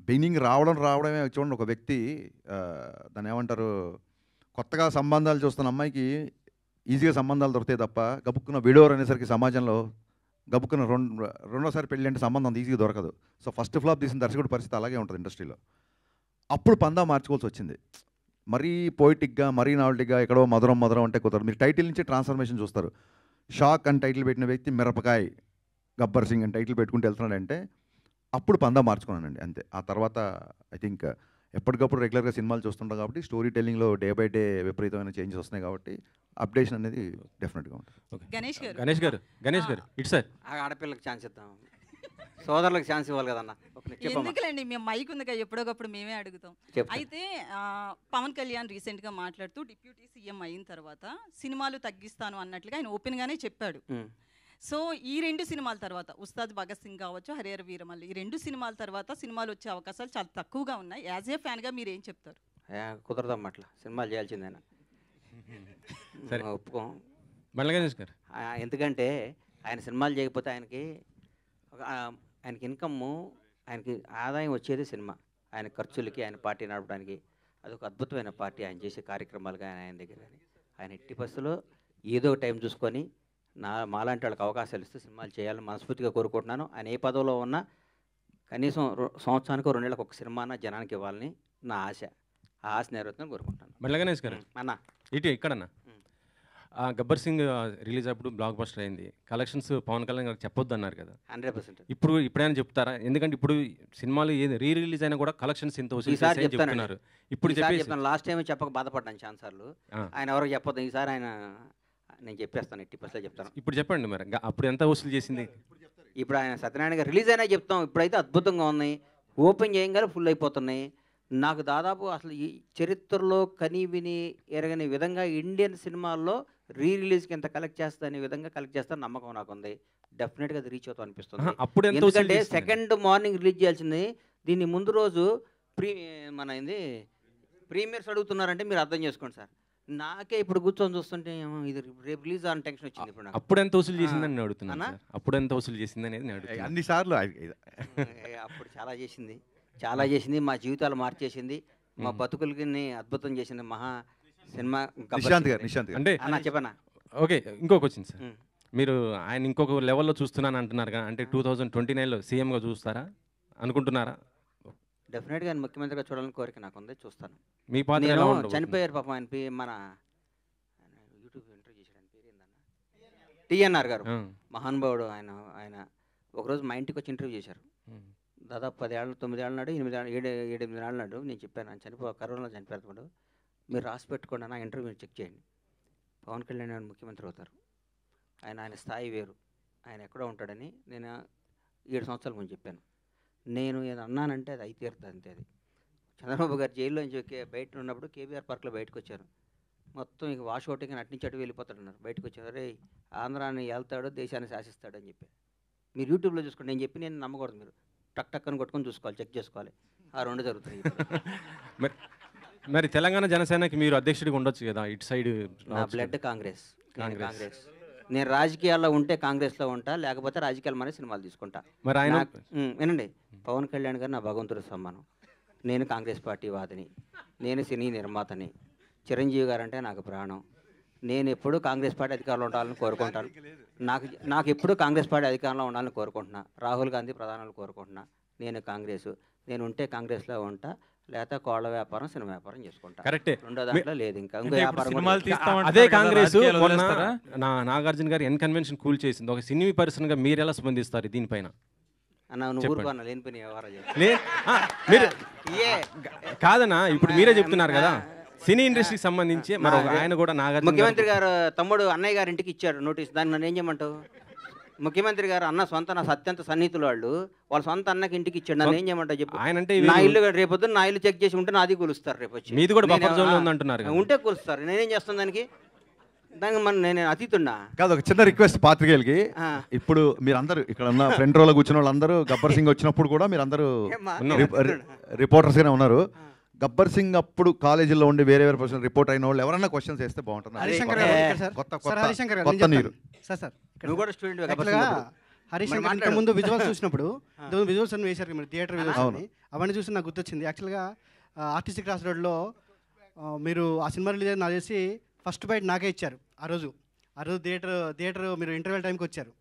బిగినింగ్ రావడమే చూడండి, ఒక వ్యక్తి దాన్ని ఏమంటారు, కొత్తగా సంబంధాలు చూస్తున్న అమ్మాయికి ఈజీగా సంబంధాలు దొరుకుతాయి తప్ప గబుక్కున్న విడోర్ అనేసరికి సమాజంలో గబుక్కున్న రెండోసారి పెళ్ళి అంటే సంబంధం అంత ఈజీగా దొరకదు. సో ఫస్ట్ ఫ్లాప్ తీసిన దర్శకుడి పరిస్థితి అలాగే ఉంటుంది ఇండస్ట్రీలో. అప్పుడు పందా మార్చుకోవాల్సి వచ్చింది. మరీ పోయిటిక్గా, మరీ నావల్టీగా, ఎక్కడో మధురం అంటే కుదరదు. మీరు టైటిల్ నుంచి ట్రాన్స్ఫర్మేషన్ చూస్తారు. షాక్ అని టైటిల్ పెట్టిన వ్యక్తి మిరపకాయ్ గబ్బర్ సింగ్ అని టైటిల్ పెట్టుకుంటూ వెళ్తున్నాడంటే అప్పుడు పందా మార్చుకున్నానండి, అంతే. ఆ తర్వాత ఐ థింక్ ఎప్పటికప్పుడు రెగ్యులర్గా సినిమాలు చూస్తుంటాం కాబట్టి స్టోరీ టెల్లింగ్లో డే బై డే విపరీతమైన చేంజెస్ వస్తున్నాయి కాబట్టి అప్డేషన్ అనేది డెఫినెట్గా ఉంటుంది. గణేష్ గారు ఇటు సార్, ఆడపిల్లకి ఛాన్స్ ఇద్దాం, సోదరులకు ఛాన్స్ ఇవ్వాలి కదన్న. ఎందుకులేండి, మేము మైక్ ఉందిగా, ఎప్పుడోకప్పుడు మేమే అడుగుతాం. అయితే పవన్ కళ్యాణ్ రీసెంట్గా మాట్లాడుతూ డిప్యూటీ సీఎం అయిన తర్వాత సినిమాలు తగ్గిస్తాను అన్నట్లుగా ఆయన ఓపెన్గానే చెప్పాడు. సో ఈ 2 సినిమాల తర్వాత ఉస్తాద్ భగత్ సింగ్ కావచ్చు, హరిహర వీరమల్లు, ఈ 2 సినిమాల తర్వాత సినిమాలు వచ్చే అవకాశాలు చాలా తక్కువగా ఉన్నాయి. యాజ్ ఏ ఫ్యాన్గా మీరు ఏం చెప్తారు? కుదరదమ్మా, అట్లా సినిమాలు చేయాల్సిందేనా, ఒప్పుకోం. గణేష్ గారు, ఎందుకంటే ఆయన సినిమాలు చేయకపోతే ఆయనకి ఇన్కమ్, ఆయనకి ఆదాయం వచ్చేది సినిమా. ఆయన ఖర్చులకి, ఆయన పార్టీ నడపడానికి అదొక అద్భుతమైన పార్టీ. ఆయన చేసే కార్యక్రమాలు కానీ ఆయన దగ్గర కానీ ఆయన ఎట్టి బస్సులో ఏదో టైం చూసుకొని మాలాంటి వాళ్ళకి అవకాశాలు ఇస్తే సినిమాలు చేయాలని మనస్ఫూర్తిగా కోరుకుంటున్నాను. ఆయన ఏ పదవిలో ఉన్నా కనీసం సంవత్సరానికి 2 నెలలకు ఒక సినిమా జనానికి ఇవ్వాలని నా ఆశ. ఆ ఆశ నెరవేరుతుందని కోరుకుంటాను. గణేష్ గారు అన్న ఇక్కడన్నా గబ్బర్ సింగ్ రిలీజ్ అప్పుడు బ్లాక్ బస్టర్ అయింది, కలెక్షన్స్ పవన్ కళ్యాణ్ గారికి చెప్పొద్దు అన్నారు కదా, 100%. ఇప్పుడైనా చెప్తారా? ఎందుకంటే ఇప్పుడు సినిమాలు ఏది రీ రిలీజ్ అయినా కూడా కలెక్షన్స్ ఇంత చెప్తున్నారు. ఇప్పుడు చెప్తాను, లాస్ట్ టైం చెప్పక బాధపడ్డాను ఛాన్స్ సార్లు. ఆయన ఎవరికి చెప్పొద్దు, ఈసారి ఆయన నేను చెప్పేస్తాను, 80% చెప్తాను. ఇప్పుడు చెప్పండి మరి, అప్పుడు ఎంత వసూలు చేసింది? ఇప్పుడు ఆయన సత్యనారాయణ గారు రిలీజ్ అయినా చెప్తాం. ఇప్పుడైతే అద్భుతంగా ఉన్నాయి, ఓపెన్ చేయగానే ఫుల్ అయిపోతున్నాయి. నాకు దాదాపు అసలు ఈ చరిత్రలో కని విని ఎరగని విధంగా ఇండియన్ సినిమాల్లో రీ రిలీజ్కి ఎంత కలెక్ట్ చేస్తా అనే విధంగా కలెక్ట్ చేస్తాను నమ్మకం నాకు ఉంది. డెఫినెట్గా అది రీచ్ అవుతాం అనిపిస్తుంది. ఎందుకంటే సెకండ్ మార్నింగ్ రిలీజ్ చేయాల్సింది, దీన్ని ముందు రోజు ప్రీమియర్స్ అడుగుతున్నారంటే మీరు అర్థం చేసుకోండి సార్. నాకే ఇప్పుడు కూర్చొని చూస్తుంటే ఇది రేపు రిలీజ్ అని టెన్షన్ వచ్చింది ఇప్పుడు నాకు. అప్పుడు ఎంత వసూలు చేసిందని నేను అడుగుతున్నాను సార్. అప్పుడు ఎంత వసూలు చేసింది అనేది నేను అడుగుతున్నాను. అన్నిసార్లు అప్పుడు చాలా చేసింది, మా జీవితాలు మార్చేసింది, మా బతుకులకి అద్భుతం చేసింది మహా సినిమా. నిశాంత్ గారు అంటే చెప్పనా? ఓకే, ఇంకో క్వశ్చన్ సార్. మీరు ఆయన ఇంకొక లెవెల్లో చూస్తున్నాను అంటున్నారు కదా, అంటే 2029లో సీఎంగా చూస్తారా అనుకుంటున్నారా? డెఫినెట్గా ఆయన ముఖ్యమంత్రిగా చూడాలని కోరిక నాకు ఉంది, చూస్తాను. మీ పాత్ర ఎలా ఉండబోతుంది? చనిపోయారు పాపం ఆయన మన యూట్యూబ్ ఇంటర్వ్యూ చేశాడు, ఆయన పేరు ఏందన్న, టీఎన్ఆర్ గారు, మహానుభావుడు. ఆయన ఒకరోజు మా ఇంటికి వచ్చి ఇంటర్వ్యూ చేశారు. దాదాపు 10 ఏళ్ళు 9 ఏళ్ళ నాడు 7 8 ఏళ్ళ నాడు నేను చెప్పాను, ఆయన కరోనాలో చనిపోయారు. మీరు రాసి పెట్టుకోండి అన్న, ఇంటర్వ్యూ చెక్ చేయండి. పవన్ కళ్యాణ్ గారు ముఖ్యమంత్రి అవుతారు, ఆయన స్థాయి వేరు, ఆయన ఎక్కడో ఉంటాడని నేను 7 సంవత్సరాల ముందు చెప్పాను. నేను ఏదో అన్నానంటే అది అయితే తీరుతుంది అంతే. అది చంద్రబాబు గారు జైల్లో నుంచి బయట ఉన్నప్పుడు కేబీఆర్ పార్క్లో బయటకు వచ్చారు. మొత్తం ఇక వాష్ అవుట్ కానీ అట్నుంచి అటు వెళ్ళిపోతాడన్నారు. బయటకు వచ్చారు, రే ఆంధ్రాన్ని వెళ్తాడో దేశాన్ని శాసిస్తాడు అని చెప్పి. మీరు యూట్యూబ్లో చూసుకోండి, నేను చెప్పి నేను నమ్మకూడదు. మీరు టక్ టక్కని కొట్టుకొని చూసుకోవాలి, చెక్ చేసుకోవాలి. ఆ 2 జరుగుతాయి. మరి తెలంగాణ జనసేనకి మీరు అధ్యక్షుడిగా ఉండొచ్చు కదా, ఇటు సైడ్. నా బ్లడ్ కాంగ్రెస్. నేను రాజకీయాల్లో ఉంటే కాంగ్రెస్లో ఉంటా, లేకపోతే రాజకీయాలు మన సినిమాలు తీసుకుంటా. మరి ఆయన వినండి, పవన్ కళ్యాణ్ గారు నా భగవంతుడి సమ్మానం. నేను కాంగ్రెస్ పార్టీ వాదిని, నేను సినీ నిర్మాతని. చిరంజీవి గారు అంటే నాకు ప్రాణం. నేను ఎప్పుడూ కాంగ్రెస్ పార్టీ అధికారంలో ఉండాలని కోరుకుంటాను. నాకు ఎప్పుడూ కాంగ్రెస్ పార్టీ అధికారంలో ఉండాలని కోరుకుంటున్నా. రాహుల్ గాంధీ ప్రధానాలు కోరుకుంటున్నా. నేను కాంగ్రెస్, నేను ఉంటే కాంగ్రెస్లో ఉంటా, లేకపోతే కోళ్ల వ్యాపారం సినిమా వ్యాపారం చేసుకుంటా. కరెక్టే, రెండో దాంట్లో లేదు. ఇంకా వ్యాపారం అదే కాంగ్రెస్. నాగార్జున గారు ఎన్ కన్వెన్షన్ కూల్ చేసింది. ఒక సినీ పర్సన్గా మీరు ఎలా స్పందిస్తారు దీనిపైన? కాదన్నా, ఇప్పుడు మీరే చెప్తున్నారు కదా సినీ ఇండస్ట్రీకి సంబంధించి. మరి ఆయన కూడా నాగార్జున ముఖ్యమంత్రి గారు తమ్ముడు అన్నయ్య గారి ఇంటికి ఇచ్చాడు నోటీస్. దాన్ని నన్ను ఏం చేయమంటావు? ముఖ్యమంత్రి గారు అన్న సొంత నా అత్యంత సన్నిహితులు వాళ్ళ సొంత అన్నకి ఇంటికి ఇచ్చాడు, నన్ను ఏం చేయమంటావు చెప్పు? ఆయన అంటే నా ఇల్లు రేపొద్దు నా ఇల్లు చెక్ చేసి ఉంటే నాది కూలుస్తారు. రేపు వచ్చి మీది కూడా బఫర్ జోన్లో ఉందంటున్నారు. ఉంటే కూలుస్తారు. నేనేం చేస్తాను దానికి? నేను అతీతున్నా కాదు. ఒక చిన్న రిక్వెస్ట్ పాత్రికేయులకి, ఇప్పుడు మీరందరూ ఇక్కడ ఉన్న ఫ్రంట్ రోలో కూర్చున్న వాళ్ళందరూ గబ్బర్ సింగ్ వచ్చినప్పుడు కూడా మీరందరూ రిపోర్టర్స్గానే ఉన్నారు. గబ్బర్ సింగ్ అప్పుడు కాలేజీలో ఉండి వేరే పర్సన్ రిపోర్ట్ అయిన వాళ్ళు ఎవరైనా క్వశ్చన్స్ వేస్తే బాగుంటుంది. కొత్త నీరు హరీష్ శంకర్ ముందు విజువల్స్ చూసినప్పుడు విజువల్స్ అన్ని వేశారు, థియేటర్ విజువల్స్ అని. అవన్నీ చూసి నాకు గుర్తొచ్చింది. యాక్చువల్గా ఆర్టిస్టిక్ క్రాస్ రోడ్లో మీరు ఆ సినిమా రిలీజ్ అయిన నాకు చేసి ఫస్ట్ బైట్ నాకే ఇచ్చారు. ఆ రోజు థియేటర్ మీరు ఇంటర్వెల్ టైంకి వచ్చారు.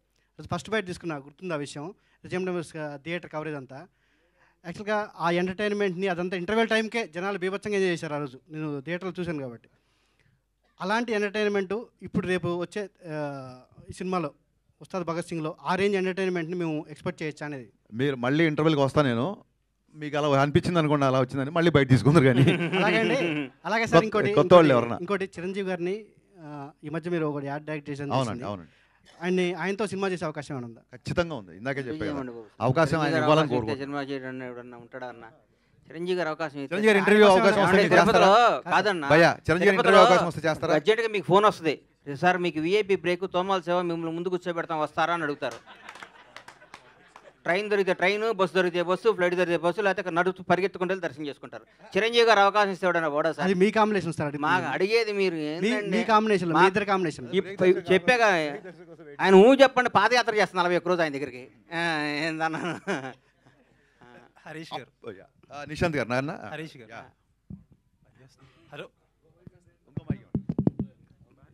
ఫస్ట్ బైట్ తీసుకున్నా, గుర్తుంది ఆ విషయం. థియేటర్ కవరేజ్ అంతా యాక్చువల్గా ఆ ఎంటర్టైన్మెంట్ని అదంతా ఇంటర్వెల్ టైంకే జనాలు బీభత్సంగా ఎంజాయ్ చేశారు. ఆ రోజు నేను థియేటర్లో చూశాను కాబట్టి. అలాంటి ఎంటర్టైన్మెంటు ఇప్పుడు రేపు వచ్చే ఈ సినిమాలో ఉస్తాద్ భగత్ సింగ్లో ఆ రేంజ్ ఎంటర్టైన్మెంట్ని మేము ఎక్స్పెక్ట్ చేయొచ్చు అనేది. మీరు మళ్ళీ ఇంటర్వెల్కి వస్తాను నేను, మీకు అలా అనిపించింది అనుకోండి, అలా వచ్చిందని మళ్ళీ బయట తీసుకుందరు. కానీ అలాగే సార్ ఇంకోటి చిరంజీవి గారిని ఈ మధ్య మీరు ఒకటి యాడ్ డైరెక్ట్ చేశాను. అవునండి, అవునండి. ఆయనతో సినిమా చేసే అవకాశం ఏమైనా ఉందా? ఖచ్చితంగా ఉంది. ఇందాకే చెప్పాను, అవకాశం ఆయన ఇవ్వాలని కోరుకుంటున్నాను. సినిమా చేయడం ఎవడన్నా ఉంటాడా అన్న? చిరంజీవి గారు అవకాశం, చిరంజీవి గారు ఇంటర్వ్యూ అవకాశం కాదన్నా, చిరంజీవి ఇంటర్వ్యూ అవకాశం వస్తే చేస్తారా? అర్జెంట్గా మీకు ఫోన్ వస్తుంది, సార్ మీకు విఐపి బ్రేక్ తోమాల సేవ మిమ్మల్ని ముందు కూర్చోబెడతాం వస్తారా అని అడుగుతారు. ట్రైన్ దొరికితే ట్రైన్, బస్సు దొరికితే బస్సు, ఫ్లైట్ దొరికితే బస్సు, లేకపోతే నడుచు పరిగెత్తుకుంటే దర్శనం చేసుకుంటారు. చిరంజీవి గారు అవకాశం ఇస్తాడన్న ఓడా సార్? అది మీ కాంబినేషన్ సార్. మాకు అడిగేది మీరు మీ కాంబినేషన్, మీ ఇద్దరు కాంబినేషన్ చెప్పాగా. ఆయన చెప్పండి, పాదయాత్ర చేస్తాను 41 రోజు ఆయన దగ్గరికి. ఏందన్నా హరీష్ గారు, నిశాంత్ గారు, నాన్న హరీష్ గారు, హలో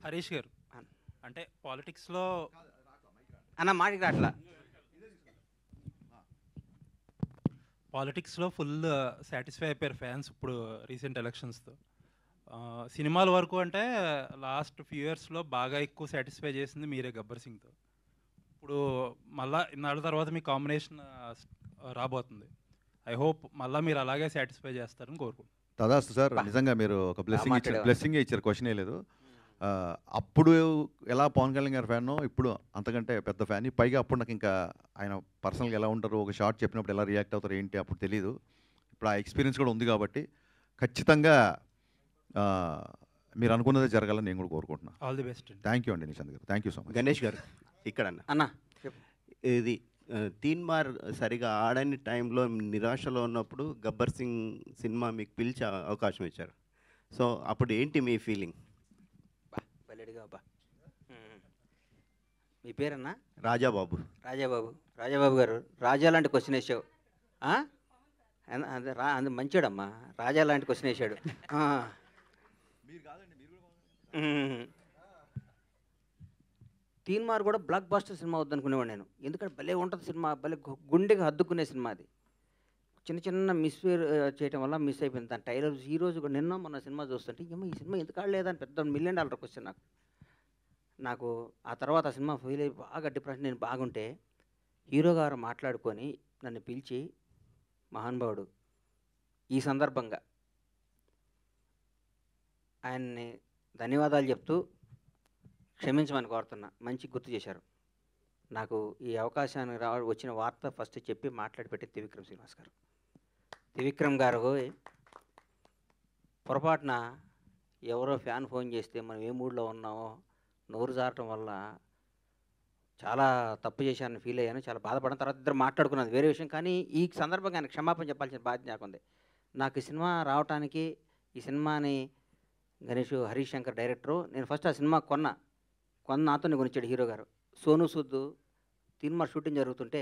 హరీష్ గారు, అంటే పాలిటిక్స్లో అన్న మాటికి రాట్లా, పాలిటిక్స్లో ఫుల్ సాటిస్ఫై అయిపోయారు ఫ్యాన్స్ ఇప్పుడు రీసెంట్ ఎలక్షన్స్తో. సినిమాల వరకు అంటే లాస్ట్ ఫ్యూ ఇయర్స్లో బాగా ఎక్కువ సాటిస్ఫై చేసింది మీరే గబ్బర్ సింగ్తో. ఇప్పుడు మళ్ళీ ఇన్నాళ్ళ తర్వాత మీ కాంబినేషన్ రాబోతుంది. ఐ హోప్ మళ్ళీ మీరు అలాగే సాటిస్ఫై చేస్తారని కోరుకుంటున్నాను. తదాస్తు సార్. నిజంగా మీరు ఒక బ్లెస్సింగ్ ఇచ్చారు, క్వశ్చనే లేదు. అప్పుడు ఎలా పవన్ కళ్యాణ్ గారి ఫ్యాన్, ఇప్పుడు అంతకంటే పెద్ద ఫ్యాన్. పైగా అప్పుడు నాకు ఇంకా ఆయన పర్సనల్గా ఎలా ఉంటారు, ఒక షార్ట్ చెప్పినప్పుడు ఎలా రియాక్ట్ అవుతారు ఏంటి అప్పుడు తెలియదు. ఇప్పుడు ఆ ఎక్స్పీరియన్స్ కూడా ఉంది కాబట్టి ఖచ్చితంగా మీరు అనుకున్నదే జరగాలని నేను కూడా కోరుకుంటున్నాను. All the best. Thank you అండి నిశాంత్ గారు, thank you so much. Ganesh గారు ఇక్కడ అన్న, ఇది తీన్మార్ సరిగా ఆడని టైంలో నిరాశలో ఉన్నప్పుడు గబ్బర్ సింగ్ సినిమా మీకు పిలిచే అవకాశం ఇచ్చారు. సో అప్పుడు ఏంటి మీ ఫీలింగ్? అబ్బా. మీ పేరన్నా? రాజాబాబు. రాజాబాబు గారు, రాజా లాంటి క్వశ్చన్ వేసావు. అది మంచోడమ్మా, రాజా లాంటి క్వశ్చన్ వేసాడు. తీన్మార్ కూడా బ్లాక్ బాస్టర్ సినిమా వద్దనుకునేవాడు నేను, ఎందుకంటే భలే ఉంటుంది సినిమా, భలే గుండెకి హద్దుకునే సినిమా అది. చిన్న చిన్న మిస్ చేయడం వల్ల మిస్ అయిపోయింది. దాని టైలర్ ఈ రోజు కూడా నిన్న మొన్న సినిమా చూస్తుంటే ఏమో ఈ సినిమా ఎందుకు ఆడలేదని పెద్ద $1 million క్వశ్చన్ నాకు. ఆ తర్వాత ఆ సినిమా ఫెయిల్ అయ్యి బాగా డిప్రెషన్, నేను బాగుంటే హీరో గారు మాట్లాడుకొని నన్ను పిలిచి, మహానుభావుడు, ఈ సందర్భంగా ఆయన్ని ధన్యవాదాలు చెప్తూ క్షమించమని కోరుతున్నా, మంచి గుర్తు చేశారు నాకు. ఈ అవకాశాన్ని వచ్చిన వార్త ఫస్ట్ చెప్పి మాట్లాడి పెట్టి త్రివిక్రమ్ శ్రీనివాస్ గారు. త్రివిక్రమ్ గారు పొరపాటున ఎవరో ఫ్యాన్ ఫోన్ చేస్తే మనం ఏ మూడ్లో ఉన్నామో నోరు జారటం వల్ల చాలా తప్పు చేశానని ఫీల్ అయ్యాను, చాలా బాధపడిన. తర్వాత ఇద్దరు మాట్లాడుకున్నది వేరే విషయం, కానీ ఈ సందర్భంగా ఆయన క్షమాపణ చెప్పాల్సిన బాధ్యత నాకుంది. నాకు ఈ సినిమా రావటానికి, ఈ సినిమాని హరీష్ శంకర్ డైరెక్టరు, నేను ఫస్ట్ ఆ సినిమా కొన్న నాతోనే కొనిచ్చాడు హీరో గారు. సోను సూద్ తీన్మార్ షూటింగ్ జరుగుతుంటే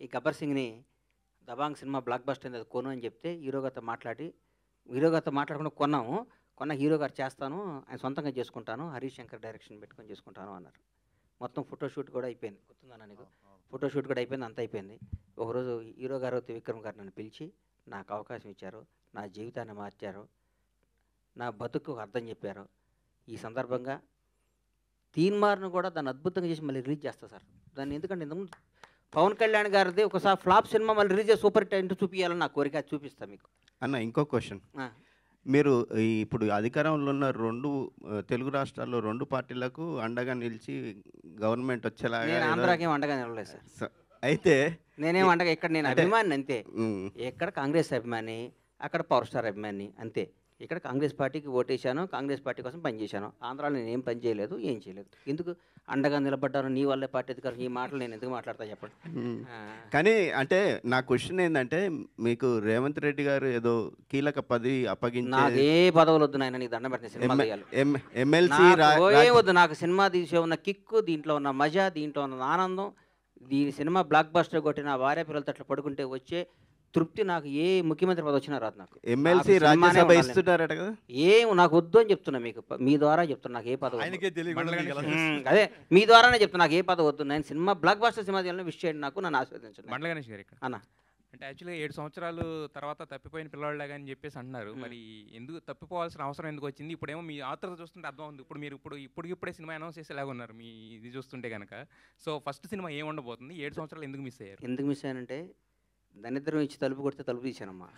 ఈ గబ్బర్ సింగ్ని దబాంగ్ సినిమా బ్లాక్ బస్టర్ అది కొను అని చెప్తే హీరో గారితో మాట్లాడకుండా కొన్న హీరో గారు చేస్తాను, ఆయన సొంతంగా చేసుకుంటాను, హరీష్ శంకర్ డైరెక్షన్ పెట్టుకొని చేసుకుంటాను అన్నారు. మొత్తం ఫోటోషూట్ కూడా అయిపోయింది, గుర్తుందా నీకు? ఫోటోషూట్ కూడా అయిపోయింది, అంతా అయిపోయింది. ఒకరోజు హీరో గారు త్రివిక్రమ్ గారు నన్ను పిలిచి నాకు అవకాశం ఇచ్చారు, నా జీవితాన్ని మార్చారు, నా బతుకు అర్థం చెప్పారు. ఈ సందర్భంగా తీన్మార్ను కూడా దాన్ని అద్భుతంగా చేసి మళ్ళీ రిలీజ్ చేస్తా సార్. దాన్ని ఎందుకంటే ఇంతకుముందు పవన్ కళ్యాణ్ గారిది ఒకసారి ఫ్లాప్ సినిమా మళ్ళీ రిలీజ్ చేసి సూపర్ హిట్ చూపించాలని నా కోరిక, అది చూపిస్తాను మీకు. అన్న ఇంకో క్వశ్చన్, మీరు ఇప్పుడు అధికారంలో ఉన్న తెలుగు రాష్ట్రాల్లో 2 పార్టీలకు అండగా నిలిచి గవర్నమెంట్ వచ్చేలాగా. నేను ఆంధ్రాకేం అండగా నిలవలేదు సార్. అయితే నేనేం అండగా, ఇక్కడ నేను అభిమాని అంతే. ఎక్కడ కాంగ్రెస్ అభిమాని, అక్కడ పవర్ స్టార్ అభిమాని అంతే. ఇక్కడ కాంగ్రెస్ పార్టీకి ఓటేశాను, కాంగ్రెస్ పార్టీ కోసం పనిచేశాను. ఆంధ్రాలో నేను ఏం పని చేయలేదు, ఏం చేయలేదు. ఎందుకు అండగా నిలబడ్డాను, నీ వల్లే పార్టీ అధికారం, ఈ మాటలు నేను ఎందుకు మాట్లాడతా చెప్పండి. కానీ అంటే నా క్వశ్చన్ ఏంటంటే, మీకు రేవంత్ రెడ్డి గారు ఏదో కీలక పదవి అప్పగించి, నాకు ఏ పదవులు వద్దు నాయన, నీకు దండం పెట్టిన సినిమా తీయాలి, ఎమ్మెల్సీ వద్దు. నాకు సినిమా తీసే ఉన్న కిక్కు, దీంట్లో ఉన్న మజా, దీంట్లో ఉన్న ఆనందం, దీని సినిమా బ్లాక్ బస్టర్ కొట్టి నా భార్య పిల్లలతో అట్లా పడుకుంటే వచ్చే తృప్తి నాకు ఏ ముఖ్యమంత్రి పదవి వచ్చినా రాదు. నాకు ఎమ్మెల్సీ రాజ్యసభ ఇస్తున్నారట కదా, ఏం నాకు వద్దు అని చెప్తున్నా మీకు, మీ ద్వారా చెప్తున్నా. నాకు ఏ పదవి, అదే మీ ద్వారానే చెప్తున్నా, నాకు ఏ పదవి వద్దు. నేను సినిమా బ్లాక్ బస్టర్ సినిమా తీయాలని విష్ చేయండి, నాకు నన్ను ఆస్వాదించండి. బండ్ల గణేష్ గారు ఇక్కడ అన్న అంటే యాక్చువల్గా 7 సంవత్సరాలు తర్వాత తప్పిపోయిన పిల్లవాళ్ళగా అని చెప్పేసి అంటున్నారు. మరి ఎందుకు తప్పిపోవాల్సిన అవసరం ఎందుకు వచ్చింది? ఇప్పుడేమో మీ ఆత్రత చూస్తుంటే అర్థం ఉంది. ఇప్పుడు మీరు ఇప్పుడే సినిమా అనౌన్స్ చేసేలాగా ఉన్నారు మీ ఇది చూస్తుంటే కనుక. సో ఫస్ట్ సినిమా ఏం ఉండబోతుంది? 7 సంవత్సరాలు ఎందుకు మిస్ అయ్యారు? ఎందుకు మిస్ అయ్యానంటే, దరిద్రం ఇచ్చి తలుపు కొడితే తలుపు తీశానమ్మా.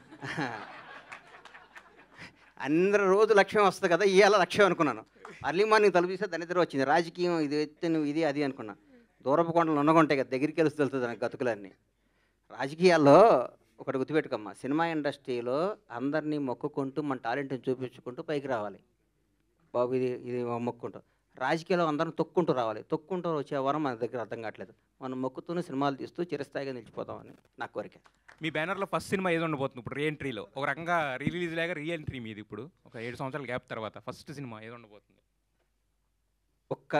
అందరూ రోజు లక్ష్యం వస్తుంది కదా, ఇవాళ లక్ష్యం అనుకున్నాను. అర్లీ మార్నింగ్ తలుపు తీస్తే దరిద్రం వచ్చింది. రాజకీయం ఇది ఎత్తే నువ్వు ఇది అది అనుకున్నా. దూరపు కొండలు ఉన్నగుంటాయి కదా, దగ్గరికి వెళ్తూ వెళ్తుంది నాకు గతుకులన్నీ. రాజకీయాల్లో ఒకటి గుర్తుపెట్టుకోమ్మా, సినిమా ఇండస్ట్రీలో అందరినీ మొక్కుకుంటూ మన టాలెంట్ని చూపించుకుంటూ పైకి రావాలి బాబు, ఇది మొక్కుంటూ. రాజకీయాల్లో అందరం తొక్కుంటూ రావాలి, తొక్కుంటూ వచ్చే వరం మన దగ్గర అర్థం కావట్లేదు. మనం మొక్కుతూనే సినిమాలు తీస్తూ చిరస్థాయిగా నిలిచిపోతామని నా కోరిక. మీ బ్యానర్లో ఫస్ట్ సినిమా ఏది ఉండబోతుంది ఇప్పుడు? రీఎంట్రీలో ఒక రకంగా రిలీజ్ లాగా రీఎంట్రీ మీది ఇప్పుడు ఒక 7 సంవత్సరాల గ్యాప్ తర్వాత ఫస్ట్ సినిమా ఏది ఉండబోతుంది? ఒక్క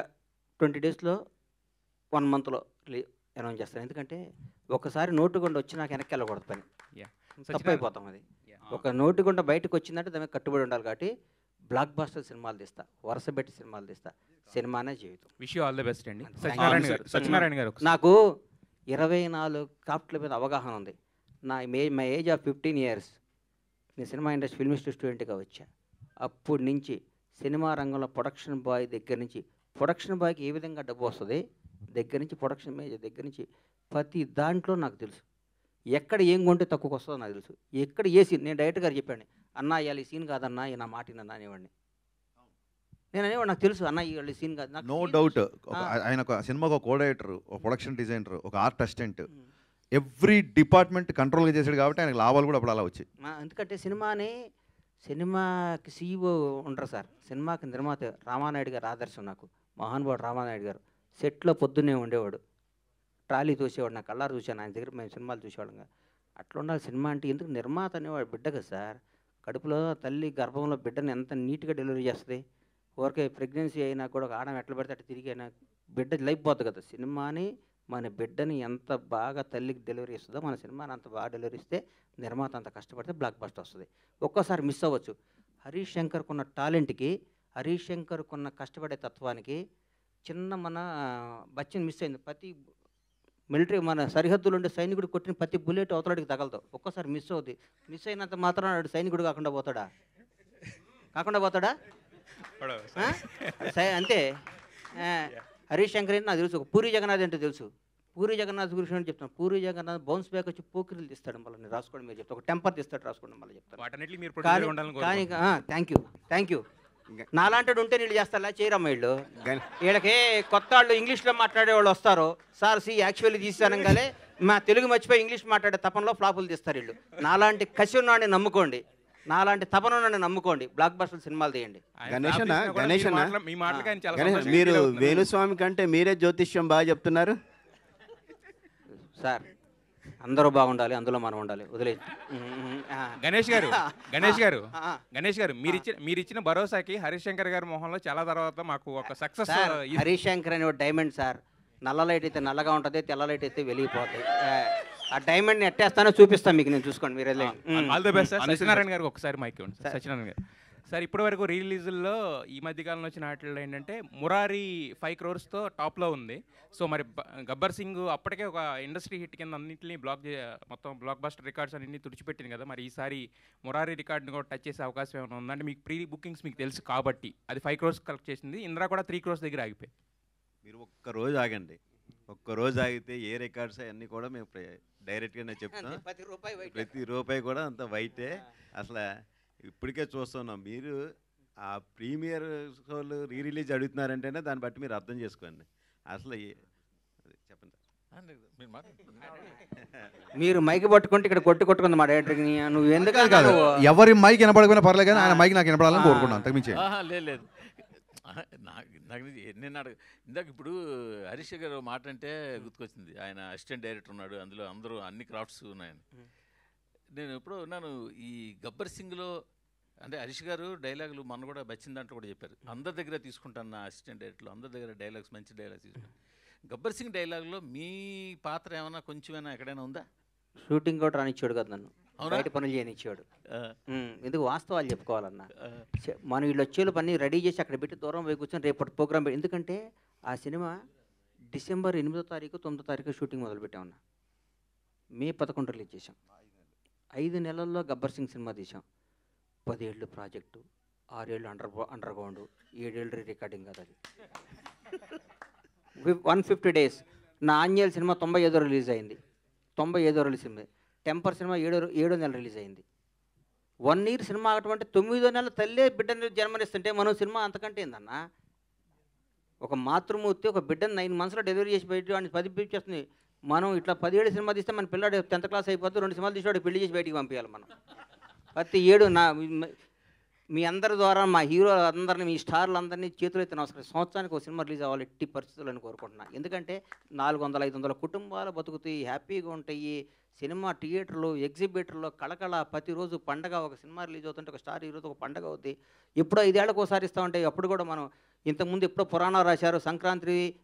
20 డేస్లో 1 మంత్లో అనౌన్స్ చేస్తాను. ఎందుకంటే ఒకసారి నోటుగుండ వచ్చి నాకు వెనక్కి వెళ్ళకూడదు, పని తప్పైపోతాం. అది ఒక నోటుగుండ బయటకు వచ్చిందంటే దానికి కట్టుబడి ఉండాలి. కాబట్టి బ్లాక్ బస్టర్ సినిమాలు తీస్తా, వరుస పెట్టి సినిమాలు తీస్తా. సినిమానే జీవితం. Wish you all the best అండి. సత్యనారాయణ గారు, నాకు 24 క్రాఫ్ట్ల మీద అవగాహన ఉంది. మై ఏజ్ ఆఫ్ 15 years నేను సినిమా ఇండస్ట్రీ ఫిల్మ్ ఇన్స్టిట్యూట్ స్టూడెంట్గా వచ్చా. అప్పటి నుంచి సినిమా రంగంలో ప్రొడక్షన్ బాయ్ దగ్గర నుంచి, ప్రొడక్షన్ బాయ్కి ఏ విధంగా డబ్బు వస్తుంది దగ్గర నుంచి, ప్రొడక్షన్ మేనేజర్ దగ్గర నుంచి ప్రతి దాంట్లో నాకు తెలుసు. ఎక్కడ ఏం కొంటే తక్కువకి వస్తుందో నాకు తెలుసు. ఎక్కడ ఏ సీన్, నేను డైరెక్టర్ గారు చెప్పాను, అన్న ఇవాళ ఈ సీన్ కాదన్నా, నా మాట వినన్నా అనేవాడిని. నేను అనేవాడు, నాకు తెలుసు అన్న ఇవాళ ఈ సీన్ కాదు. No doubt. ఆయన ఒక సినిమాకు ఒక కోడైరెక్టర్, ఒక ప్రొడక్షన్ డిజైనర్, ఒక ఆర్ట్ అసిస్టెంట్, ఎవ్రీ డిపార్ట్మెంట్ కంట్రోల్గా చేశాడు కాబట్టి ఆయనకు లాభాలు కూడా అప్పుడు అలా వచ్చాయి. ఎందుకంటే సినిమాకి CEO ఉంటారు సార్, సినిమాకి నిర్మాత రామానాయుడు గారు ఆదర్శం నాకు. మహానుభావుడు రామానాయుడు గారు సెట్లో పొద్దున్నే ఉండేవాడు, ట్రాలీ చూసేవాడు. నా కళ్ళారు చూశాను ఆయన దగ్గర, మేము సినిమాలు చూసేవాళ్ళం. అట్లా ఉండాలి సినిమా అంటే. ఎందుకు నిర్మాత అనేవాడు బిడ్డ కదా సార్, కడుపులో తల్లి గర్భంలో బిడ్డని ఎంత నీట్గా డెలివరీ చేస్తుంది. ఊరికే ప్రెగ్నెన్సీ అయినా కూడా ఒక ఆడం ఎట్లా పడితే అట్లా తిరిగి అయినా బిడ్డ లైఫ్ పోతుంది కదా. సినిమాని మన బిడ్డని ఎంత బాగా తల్లికి డెలివరీ ఇస్తుందో మన సినిమాని అంత బాగా డెలివరీ ఇస్తే నిర్మాత అంత కష్టపడితే బ్లాక్ బస్టర్ వస్తుంది. ఒక్కోసారి మిస్ అవ్వచ్చు. హరీష్ శంకర్కున్న టాలెంట్కి, హరీష్ శంకర్కున్న కష్టపడే తత్వానికి చిన్న మన బచ్చన్ మిస్ అయింది. ప్రతి మిలిటరీ మన సరిహద్దులు ఉండే సైనికుడు కొట్టిన ప్రతి బుల్లెట్ అవతలడికి తగలదు. ఒక్కోసారి మిస్ అవుద్ది. మిస్ అయినంత మాత్రం వాడు సైనికుడు కాకుండా పోతాడా? అంతే. హరీష్ శంకర్ నాకు తెలుసు. ఒక పూరి జగన్నాథ్ అంటే తెలుసు. పూరి జగన్నాథ్ గురించి అని చెప్తాను. పూరి జగన్నాథ్ బౌన్స్ బ్యాక్ వచ్చి పోకిరీలు తీస్తాడు. మళ్ళీ రాసుకోండి, మీరు చెప్తాను. ఒక టెంపర్ తీస్తాడు, రాసుకోండి, మళ్ళీ చెప్తాను. కానీ థ్యాంక్ యూ. నాలాంటి ఉంటే వీళ్ళు చేస్తారా? చేయరమ్మ వీళ్ళు. వీళ్ళకి కొత్త వాళ్ళు ఇంగ్లీష్లో మాట్లాడే వాళ్ళు వస్తారు. సార్ యాక్చువల్లీ తీసానంగానే మా తెలుగు మర్చిపోయి ఇంగ్లీష్ మాట్లాడే తపనలో ఫ్లాపులు తీస్తారు వీళ్ళు. నాలాంటి కసి ఉన్నాడిని నమ్ముకోండి, నాలాంటి తపన ఉన్నాడిని నమ్ముకోండి, బ్లాక్ బస్టర్ సినిమాలు తీయండి. మీరు వేణుస్వామి కంటే మీరే జ్యోతిష్యం బాగా చెప్తున్నారు సార్. అందరూ బాగుండాలి, అందులో మనం ఉండాలి. వదిలే గణేష్ గారు మీరు ఇచ్చిన భరోసాకి హరీష్ శంకర్ గారి మొహంలో చాలా తర్వాత మాకు ఒక సక్సెస్. హరీష్ శంకర్ అనే డైమండ్ సార్. నల్ల లైట్ అయితే నల్లగా ఉంటుంది, తెల్ల లైట్ అయితే వెలిగిపోతాయి. ఆ డైమండ్ని ఎట్టేస్తానో చూపిస్తాను మీకు, నేను చూసుకోండి మీరు. All the best sir. Satyanarayana గారికి ఒకసారి మైక్ ఇవ్వండి సార్. సత్యనారాయణ గారు సార్, ఇప్పటి వరకు రిలీజుల్లో ఈ మధ్యకాలంలో వచ్చిన వాటిల్లో ఏంటంటే మురారి 5 crores-తో టాప్లో ఉంది. సో మరి గబ్బర్ సింగ్ అప్పటికే ఒక ఇండస్ట్రీ హిట్ కింద అన్నింటినీ మొత్తం బ్లాక్ బస్టర్ రికార్డ్స్ అన్నింటినీ తుడిచిపెట్టింది కదా. మరి ఈసారి మురారి రికార్డ్ని కూడా టచ్ చేసే అవకాశం ఏమైనా ఉందంటే? మీకు ప్రీ బుకింగ్స్ మీకు తెలుసు కాబట్టి అది 5 crores కలెక్ట్ చేసింది. ఇంద్రా కూడా 3 crores దగ్గర ఆగిపోయి. మీరు ఒక్కరోజు ఆగండి. ఒక్కరోజు ఆగితే ఏ రికార్డ్స్ అవన్నీ కూడా మేము డైరెక్ట్గానే చెప్తాం. ప్రతి రూపాయి కూడా అంత వైటే. అసలు ఇప్పటికే చూస్తున్నాం. మీరు ఆ ప్రీమియర్ షోలు రిలీజ్ అడుగుతున్నారంటేనే దాన్ని బట్టి మీరు అర్థం చేసుకోండి. అసలు చెప్పండి. మీరు మైక్ పట్టుకుంటే ఇక్కడ కొట్టుకుంది మా డైరెక్టర్. నువ్వు ఎందుకు కాదు, ఎవరి మైక్ వినపడకపోయినా పర్లేదు, కానీ ఆయన మైక్ నాకు వినపడాలని కోరుకున్నాను, అంతకుమించి. లేదు నాకు నేను ఇందాక ఇప్పుడు హరీష్ గారు మాట అంటే గుర్తుకొచ్చింది. ఆయన అసిస్టెంట్ డైరెక్టర్ ఉన్నాడు, అందులో అందరూ అన్ని క్రాఫ్ట్స్ ఉన్నాయని. నేను ఎప్పుడో ఉన్నాను ఈ గబ్బర్ సింగ్లో. అంటే హరీష్ గారు డైలాగులు మన కూడా వచ్చిన దాంట్లో కూడా చెప్పారు, అందరి దగ్గర తీసుకుంటాను నా అసిస్టెంట్ డైరెక్టర్లు, అందరి దగ్గర డైలాగ్స్ మంచి డైలాగ్స్ తీసుకుంటాను. గబ్బర్ సింగ్ డైలాగ్లో మీ పాత్ర ఏమైనా కొంచెమైనా ఎక్కడైనా ఉందా? షూటింగ్ కూడా రానిచ్చాడు కదా నన్ను, బయట పనులు చేయనిచ్చాడు. ఎందుకు వాస్తవాలు చెప్పుకోవాలన్నా. మనం వీళ్ళు వచ్చేలు పని రెడీ చేసి అక్కడ పెట్టి దూరం పోయి కూర్చొని రేపటి ప్రోగ్రామ్ పెట్టి. ఎందుకంటే ఆ సినిమా డిసెంబర్ 8వ తారీఖు 9వ తారీఖు షూటింగ్ మొదలుపెట్టామన్నా. మే 11 రిలీజ్ చేసాం. 5 నెలల్లో గబ్బర్ సింగ్ సినిమా తీసాం. 10 ఏళ్ళు ప్రాజెక్టు, 6 ఏళ్ళు అండర్ గ్రౌండ్, 7 ఏళ్ళు రికార్డింగ్ కదా అది. 150 days. నా ఆంజనేయులు సినిమా 95 రిలీజ్ అయింది. 95 రిలీజ్ అయింది. టెంపర్ సినిమా 7వ నెల రిలీజ్ అయింది. 1 year సినిమా అటువంటి 9వ నెల తల్లే బిడ్డని జన్మనిస్తుంటే మనం సినిమా అంతకంటే ఏందన్నా? ఒక మాతృమూర్తి ఒక బిడ్డను 9 monthsలో డెలివరీ చేసి బయట వాడిని 10 చేస్తుంది. మనం ఇట్లా 10 ఏళ్ళు సినిమా తీస్తే మన పిల్లాడు 10th class అయిపోతే 2 సినిమాలు తీసి పెళ్లి చేసి బయటికి పంపించాలి మనం. ప్రతి 7 మీ అందరి ద్వారా మా హీరో అందరినీ, మీ స్టార్లు అందరినీ చేతులు అయితే నమస్కారం. సంవత్సరానికి ఒక సినిమా రిలీజ్ అవ్వాలి ఎట్టి పరిస్థితులను కోరుకుంటున్నాను. ఎందుకంటే 400-500 కుటుంబాలు బతుకుతాయి, హ్యాపీగా ఉంటాయి. సినిమా థియేటర్లు, ఎగ్జిబిటర్లో కళకళ, ప్రతిరోజు పండగ. ఒక సినిమా రిలీజ్ అవుతుంటే ఒక స్టార్ ఈరోజు ఒక పండగ అవుద్ది. ఎప్పుడో 5 ఏళ్ళకు ఒకసారి ఇస్తూ ఉంటాయి. అప్పుడు కూడా మనం ఇంతకుముందు ఎప్పుడో పురాణాలు రాశారు, సంక్రాంతి,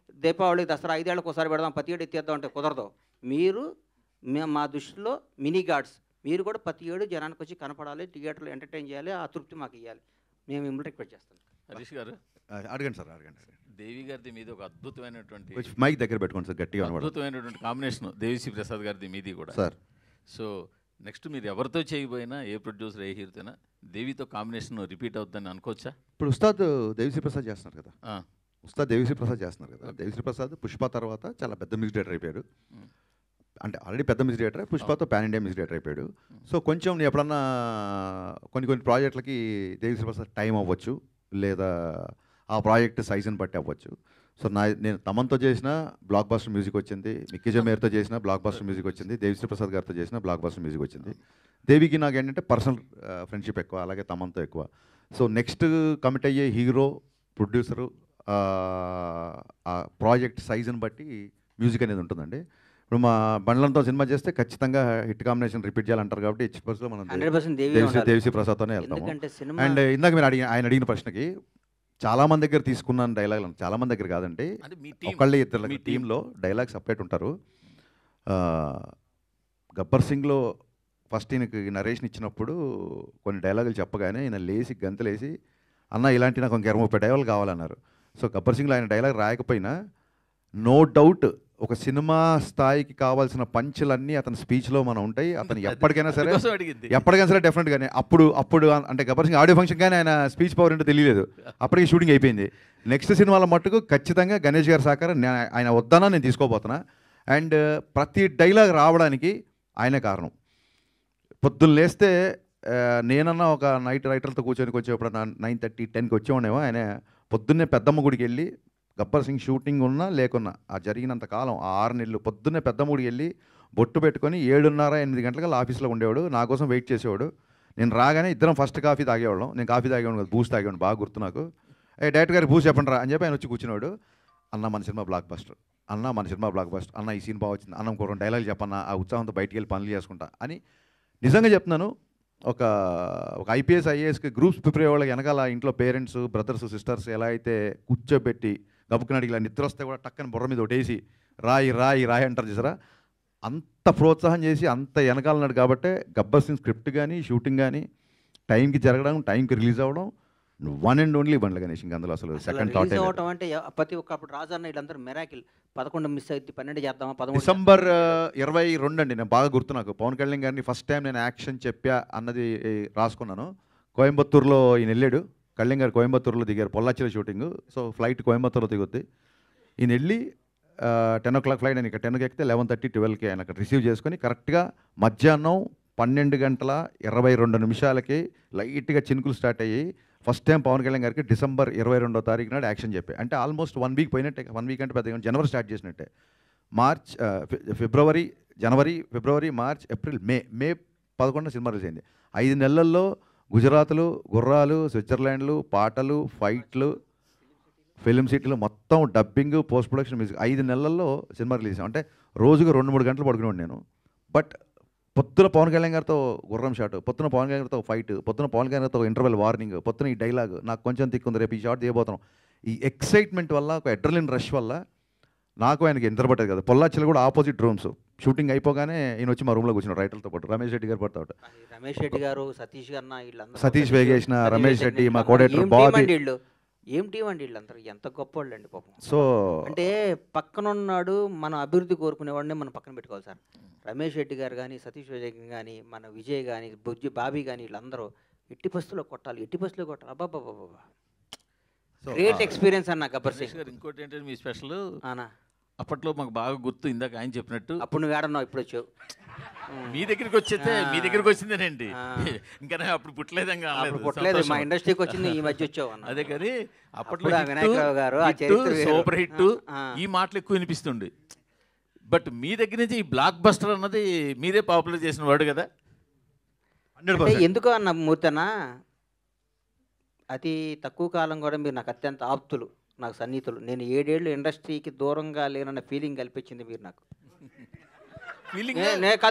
దీపావళి, దసరా 5 ఏళ్ళకు ఒకసారి పెడదాం, ప్రతి ఏడు ఎత్తేద్దాం అంటే కుదరదు. మీరు మా దృష్టిలో మినీ గాడ్స్. మీరు కూడా ప్రతి ఏడు జనానికి వచ్చి కనపడాలి, థియేటర్లో ఎంటర్టైన్ చేయాలి, ఆ తృప్తి మాకు ఇవ్వాలి. మేము మిమ్మల్ని రిక్వెస్ట్ చేస్తాం. హరీష్ గారు అడగండి సార్, అడగండి. దేవి గారిది మీద ఒక అద్భుతమైనటువంటి మైక్ దగ్గర పెట్టుకోండి సార్, గట్టిగా అద్భుతమైనటువంటి కాంబినేషన్ దేవిశ్రీ ప్రసాద్ గారిది మీది కూడా సార్. సో నెక్స్ట్ మీరు ఎవరితో చేయబోయినా, ఏ ప్రొడ్యూసర్, ఏ హీరోతోనా దేవితో కాంబినేషన్ రిపీట్ అవుతుందని అనుకోవచ్చా? ఇప్పుడు ఉస్తాద్ దేవిశ్రీ ప్రసాద్ చేస్తున్నారు కదా, ఉస్తాద్ దేవిశ్రీ ప్రసాద్ చేస్తున్నారు కదా. దేవిశ్రీ ప్రసాద్ పుష్ప తర్వాత చాలా పెద్ద మ్యూజిక్ డైరెక్టర్ అయిపోయాడు. అంటే ఆల్రెడీ పెద్ద మ్యూజిక్ డైరెక్టర్, పుష్పతో పాన్ ఇండియా మ్యూజిక్ డైరెక్టర్ అయిపోయాడు. సో కొంచెం ఎప్పుడన్నా కొన్ని ప్రాజెక్టులకి దేవిశ్రీ ప్రసాద్ టైం అవ్వచ్చు, లేదా ఆ ప్రాజెక్ట్ సైజుని బట్టి అవ్వచ్చు. సో నేను తమన్తో చేసిన బ్లాక్ బస్టర్ మ్యూజిక్ వచ్చింది, మిక్కీ జమేర్తో చేసిన బ్లాక్ బస్టర్ మ్యూజిక్ వచ్చింది, దేవిశ్రీ ప్రసాద్ గారితో చేసిన బ్లాక్ బస్టర్ మ్యూజిక్ వచ్చింది. దేవికి నాకు ఏంటంటే పర్సనల్ ఫ్రెండ్షిప్ ఎక్కువ, అలాగే తమన్తో ఎక్కువ. సో నెక్స్ట్ కమిట్ అయ్యే హీరో, ప్రొడ్యూసరు, ఆ ప్రాజెక్ట్ సైజుని బట్టి మ్యూజిక్ అనేది ఉంటుందండి. ఇప్పుడు మా బండ్లంతో సినిమా చేస్తే ఖచ్చితంగా హిట్ కాంబినేషన్ రిపీట్ చేయాలంటారు కాబట్టి హెచ్పర్స్లో మనం దేవిశ్రీ ప్రసాద్తోనే వెళ్తాము. అండ్ ఇందాక మీరు ఆయన అడిగిన ప్రశ్నకి చాలామంది దగ్గర తీసుకున్నాను డైలాగులు, చాలామంది దగ్గర కాదండి, అంటే మీ టీం, ఒకళ్ళే ఇద్దరు మీ టీంలో డైలాగ్ సపరేట్ ఉంటారు. గబ్బర్ సింగ్లో ఫస్ట్ ఈయనకి నరేషన్ ఇచ్చినప్పుడు కొన్ని డైలాగులు చెప్పగానే ఈయన లేచి గంతులేసి, అన్న ఇలాంటి నాకు ఇంక 20-30 డైలాగులు కావాలన్నారు. సో గబ్బర్ సింగ్లో ఆయన డైలాగ్ రాయకపోయినా నో డౌట్ ఒక సినిమా స్థాయికి కావాల్సిన పంచులన్నీ అతని స్పీచ్లో మనం ఉంటాయి. అతను ఎప్పటికైనా సరే డెఫినెట్గానే అప్పుడు అంటే గబ్బర్ సింగ్ ఆడియో ఫంక్షన్ కానీ ఆయన స్పీచ్ పవర్ ఏంటో తెలియలేదు, అప్పటికి షూటింగ్ అయిపోయింది. నెక్స్ట్ సినిమాల మట్టుకు ఖచ్చితంగా గణేష్ గారి సహకారం ఆయన వద్దనా నేను తీసుకోబోతున్నా. అండ్ ప్రతి డైలాగ్ రావడానికి ఆయనే కారణం. పొద్దున్న లేస్తే నేనన్నా ఒక నైట్ రైటర్లతో కూర్చొని కొంచెం ఎప్పుడు 9:30, 10కి వచ్చేవాడేమో. ఆయన పొద్దున్నే పెద్దమ్మ గుడికి వెళ్ళి గబ్బర్ సింగ్ షూటింగ్ ఉన్నా లేకున్నా ఆ జరిగినంత కాలం ఆ 6 నెలలు పొద్దున్నే పెద్దమ్మ గుడికి వెళ్ళి బొట్టు పెట్టుకొని 7:30, 8 గంటలకల్లా ఆఫీస్లో ఉండేవాడు, నా కోసం వెయిట్ చేసేవాడు. నేను రాగానే ఇద్దరం ఫస్ట్ కాఫీ తాగేవాళ్ళం. నేను కాఫీ తాగేవాడు కదా, బూస్ట్ తాగేవాడు, బాగా గుర్తు నాకు. డైరెక్టర్ గారికి బూస్ట్ చెప్పండి రా అని చెప్పి ఆయన వచ్చి కూర్చున్నాడు. అన్న మన సినిమా బ్లాక్ బస్టర్, అన్న ఈ సీన్ బాగా వచ్చింది, అన్న ఇంకో 2 డైలాగులు చెప్పన్నా, ఆ ఉత్సాహంతో బయటికి వెళ్ళి పనులు చేసుకుంటా అని. నిజంగా చెప్తున్నాను, ఒక ఐపీఎస్ ఐఏఎస్కి గ్రూప్స్ ప్రిపేర్ అయ్యే వాళ్ళకి వెనకాల ఇంట్లో పేరెంట్స్, బ్రదర్స్, సిస్టర్స్ ఎలా అయితే కూర్చోబెట్టి గబుకునాడికి ఇలా నిద్ర వస్తే కూడా టక్కని బుర్ర మీద ఒకటేసి రాయి అంటారు చూసారా, అంత ప్రోత్సాహం చేసి అంత వెనకాలన్నాడు. కాబట్టి గబ్బర్ సింగ్ స్క్రిప్ట్ కానీ షూటింగ్ కానీ టైంకి జరగడం, టైంకి రిలీజ్ అవ్వడం, one and only Bandla Ganesh. ఇంకా అందులో అసలు సెకండ్ థాట్ అవటం అంటే ప్రతి ఒక్కప్పుడు రాజన్న వీళ్ళందరూ మెరాకిల్. 11 మిస్ అయితే 12 చేద్దామా, 13 డిసెంబర్ 22 అండి, నేను బాగా గుర్తు నాకు. పవన్ కళ్యాణ్ గారిని ఫస్ట్ టైం నేను యాక్షన్ చెప్పా అన్నది రాసుకున్నాను. కోయంబత్తూరులో ఈయన వెళ్ళాడు, కళ్యాణ్ గారు కోయంబత్తూరులో దిగారు, పొల్లాచిలో షూటింగ్. సో ఫ్లైట్ కోయంబత్తూరులో దిగుద్ది. ఈయన వెళ్ళి 10 o'clock ఫ్లైట్, ఆయన ఇక్కడ 10కి ఎక్కితే 11:30, 12కి ఆయన అక్కడ రిసీవ్ చేసుకొని కరెక్ట్గా మధ్యాహ్నం 12:22 లైట్గా చినుకులు స్టార్ట్ అయ్యి ఫస్ట్ టైం పవన్ కళ్యాణ్ గారికి డిసెంబర్ 22వ తారీఖు నాడు యాక్షన్ చెప్పే. అంటే ఆల్మోస్ట్ 1 వీక్ పోయినట్టే, 1 వీక్ అంటే పెద్దగా జనవరి స్టార్ట్ చేసినట్టే. జనవరి, ఫిబ్రవరి, మార్చ్, ఏప్రిల్, మే 11 సినిమా రిలీజ్ అయింది. 5 నెలల్లో గుజరాత్లు, గుర్రాలు, స్విట్జర్లాండ్లు, పాటలు, ఫైట్లు, ఫిల్మ్ సిటీలు, మొత్తం డబ్బింగ్, పోస్ట్ ప్రొడక్షన్, మ్యూజిక్ 5 నెలల్లో సినిమా రిలీజ్. అంటే రోజుకు 2-3 గంటలు పడుకునేవాడు నేను. బట్ పొద్దున పవన్ కళ్యాణ్ గారితో గుర్రం షాట్, పొద్దున పవన్ కళ్యాణ్ గారితో ఫైట్, పొద్దున పవన్ కళ్యాణ్ గారితో ఇంటర్వెల్ వార్నింగ్, పొద్దున ఈ డైలాగ్ నాకు కొంచెం తిక్కుంది, రేపు ఈ షాట్ చేయబోతున్నాం. ఈ ఎక్సైట్మెంట్ వల్ల, ఒక అడ్రలిన్ రష్ వల్ల నాకు ఆయనకి నిద్రపట్టేది కదా. పొల్లాచిలో కూడా ఆపోజిట్ రూమ్స్. షూటింగ్ అయిపోగానే ఈయన వచ్చి మా రూమ్లో కూర్చున్నాడు రైటర్లతో పాటు. రమేష్ రెడ్డి గారు పడతాడు, రమేష్ రెడ్డి గారు, సతీష్ గారు, సతీష్ వేగేసిన, రమేష్ రెడ్డి, మా కోడేటర్ బాబీ. ఏం టీం అండి వీళ్ళందరూ, ఎంత గొప్పవాళ్ళు అండి పాపం. సో అంటే పక్కనున్నాడు, మన అభివృద్ధి కోరుకునేవాడిని మనం పక్కన పెట్టుకోవాలి సార్. రమేష్ రెడ్డి గారు కానీ, సతీష్ విజయ్ కానీ, మన విజయ్ కానీ, బాబీ కానీ, వీళ్ళందరూ ఎట్టి పరిస్థితుల్లో కొట్టాలి. అబ్బాబ్బా గ్రేట్ ఎక్స్పీరియన్స్ అన్న గబ్బర్ సింగ్. ఇంకోటి ఏంటంటే మీ స్పెషల్ అప్పట్లో మాకు బాగా గుర్తు, ఇందాక ఆయన చెప్పినట్టు. అప్పుడు నువ్వు ఏడన్నావు, ఇప్పుడు వచ్చావు. మీ దగ్గరికి వచ్చిందేనండి, ఇంకా అప్పుడు పుట్టలేదంగా. మా ఇండస్ట్రీకి వచ్చింది ఈ మధ్య వచ్చావు అన్న. అదే కానీ అప్పట్లో వినాయకరావు గారు సూపర్ హిట్, ఈ మాటలు ఎక్కువ వినిపిస్తుండే. బట్ మీ దగ్గర నుంచి ఈ బ్లాక్ బస్టర్ అన్నది మీరే పాపులర్ చేసిన వాడు కదా. ఎందుకో అన్న మూర్తన, అతి తక్కువ కాలం కూడా మీరు నాకు అత్యంత ఆప్తులు, నాకు సన్నిహితులు. నేను 7 ఏళ్ళు ఇండస్ట్రీకి దూరంగా లేనన్న ఫీలింగ్ కల్పించింది మీరు నాకు.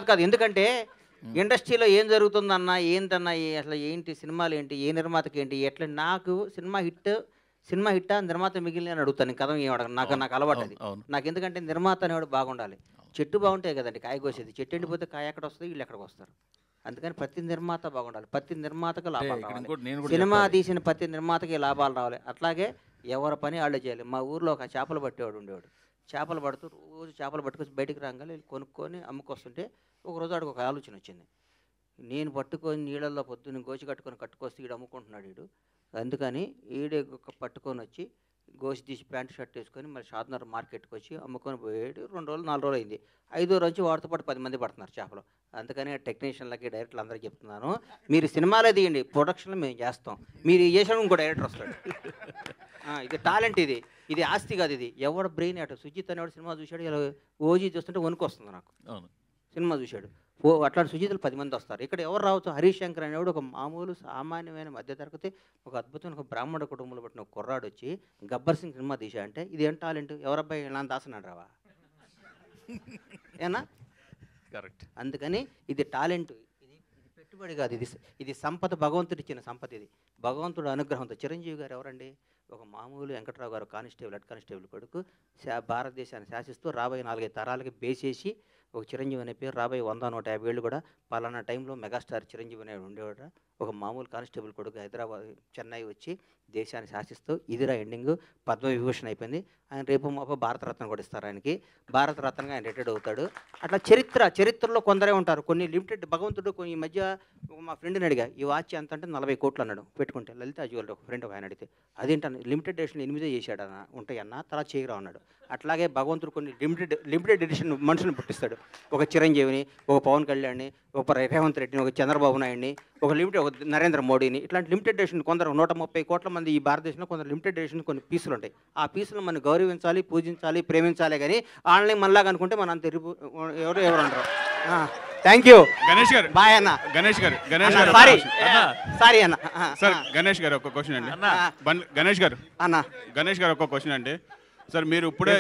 కాదు, ఎందుకంటే ఇండస్ట్రీలో ఏం జరుగుతుందన్నా, ఏంటన్నా, అసలు ఏంటి సినిమాలు ఏంటి, ఏ నిర్మాతకి ఏంటి, ఎట్లా నాకు సినిమా హిట్టా నిర్మాత మిగిలిన అని అడుగుతాను. కథ ఏం అడగను, నాకు అలవాటు అది. నాకు ఎందుకంటే నిర్మాత అనేవాడు బాగుండాలి. చెట్టు బాగుంటాయి కదండి కాయ కోసేది, చెట్టు ఎండిపోతే కాయ ఎక్కడ వస్తుంది, వీళ్ళు ఎక్కడికి వస్తారు. అందుకని ప్రతి నిర్మాత బాగుండాలి, ప్రతి నిర్మాతకు లాభాలు రావాలి, సినిమా తీసిన ప్రతి నిర్మాతకి లాభాలు రావాలి. అట్లాగే ఎవరి పని వాళ్ళు చేయాలి. మా ఊర్లో ఒక చేపలు పట్టేవాడు ఉండేవాడు. చేపలు పడుతూ రోజు చేపలు పట్టుకొచ్చి బయటికి రాగానే కొనుక్కొని అమ్ముకొస్తుంటే ఒకరోజు ఆడికి ఒక ఆలోచన వచ్చింది. నేను పట్టుకొని నీళ్ళల్లో పొద్దున్న గోచి కట్టుకొస్తే ఈడు అమ్ముకుంటున్నాడు వీడు, అందుకని ఈడే పట్టుకొని వచ్చి గోసి తీసి ప్యాంట్ షర్ట్ వేసుకొని మరి షాద్నగర్ మార్కెట్కి వచ్చి అమ్ముకొని పోయాడు. 2 రోజులు 4 రోజులు అయింది. 5వ రోజు వాడితో పాటు 10 మంది పడుతున్నారు చేపలు. అందుకని టెక్నీషియన్లకి, డైరెక్టర్లు అందరికీ చెప్తున్నాను, మీరు సినిమాలే తీయండి, ప్రొడక్షన్లో మేము చేస్తాం, మీరు చేసిన ఇంకో డైరెక్టర్ వస్తాడు. ఇది టాలెంట్, ఇది ఆస్తి కాదు, ఇది ఎవడ బ్రెయిన్ అటు. సుజిత్ అనేవాడు సినిమా చూశాడు, ఇలా ఓజీ చూస్తుంటే వణుకు వస్తుంది నాకు. సినిమా చూశాడు, అట్లాంటి సుజితులు 10 మంది వస్తారు. ఇక్కడ ఎవరు రావచ్చు, హరీష్ శంకర్ అనేవాడు ఒక మామూలు సామాన్యమైన మధ్యతరగతి ఒక అద్భుతమైన ఒక బ్రాహ్మణ కుటుంబంలో పుట్టిన ఒక కుర్రాడు వచ్చి గబ్బర్ సింగ్ సినిమా తీసా అంటే ఇది ఏం టాలెంట్, ఎవరబ్బాయి ఇలా దాసనాడు రావా ఏనా? కరెక్ట్. అందుకని ఇది టాలెంట్, ఇది పెట్టుబడి కాదు, ఇది సంపద, భగవంతుడు ఇచ్చిన సంపద. ఇది భగవంతుడు అనుగ్రహంతో. చిరంజీవి గారు ఎవరండి, ఒక మామూలు వెంకట్రావు గారు కానిస్టేబుల్ హెడ్ కానిస్టేబుల్ కొడుకు భారతదేశాన్ని శాసిస్తూ రాబోయే 4-5 తరాలకి బేసేసి ఒక చిరంజీవి అనే పేరు రాబోయే 100-150 ఏళ్ళు కూడా పలానా టైంలో మెగాస్టార్ చిరంజీవి అనే ఉండేవాడు. ఒక మామూలు కానిస్టేబుల్ కొడుకు హైదరాబాద్ చెన్నై వచ్చి దేశాన్ని శాసిస్తూ ఇదిరా ఎండింగ్ పద్మవిభూషణ్ అయిపోయింది. ఆయన రేపు మాప భారతరత్న కూడా ఇస్తారు ఆయనకి. భారతరత్నగా ఆయన రిటైర్డ్ అవుతాడు. అట్లా చరిత్రలో కొందరే ఉంటారు. కొన్ని లిమిటెడ్ భగవంతుడు కొన్ని ఈ మధ్య మా ఫ్రెండ్ని అడిగా ఈ వాచ్ ఎంత అంటే 40 కోట్లు అన్నాడు పెట్టుకుంటే. లలిత జ్యువెలరీ ఒక ఫ్రెండ్ ఆయన అడిగితే అదేంటన్న లిమిటెడ్ ఎడిషన్ 8 చేశాడన్న ఉంటాయన్న తర్వాత చేయరా అన్నాడు. అట్లాగే భగవంతుడు కొన్ని లిమిటెడ్ ఎడిషన్ మనుషులను పుట్టిస్తాడు. ఒక చిరంజీవిని, ఒక పవన్ కళ్యాణ్ని, ఒక రేవంత్ రెడ్డిని, ఒక చంద్రబాబు నాయుడిని, ఒక నరేంద్ర మోడీని, ఇట్లాంటి లిమిటెడ్ ఎడిషన్ కొందరు 130 కోట్ల మంది ఈ భారతదేశంలో కొందరు లిమిటెడ్ ఎడిషన్ కొన్ని పీసులు ఉంటాయి. ఆ పీసులు మనం గౌరవించాలి, పూజించాలి, ప్రేమించాలి. కానీ ఆన్లైన్ మనలాగా అనుకుంటే మనం అంత ఎవరు అంటారు. థ్యాంక్ యూ గణేష్ గారు. బాయ్ అన్న. గణేష్ గారు సారీ అన్న. సార్ గణేష్ గారు ఒక క్వశ్చన్ అండి. గణేష్ గారు ఒక క్వశ్చన్ అండి. సార్ మీరు ఇప్పుడే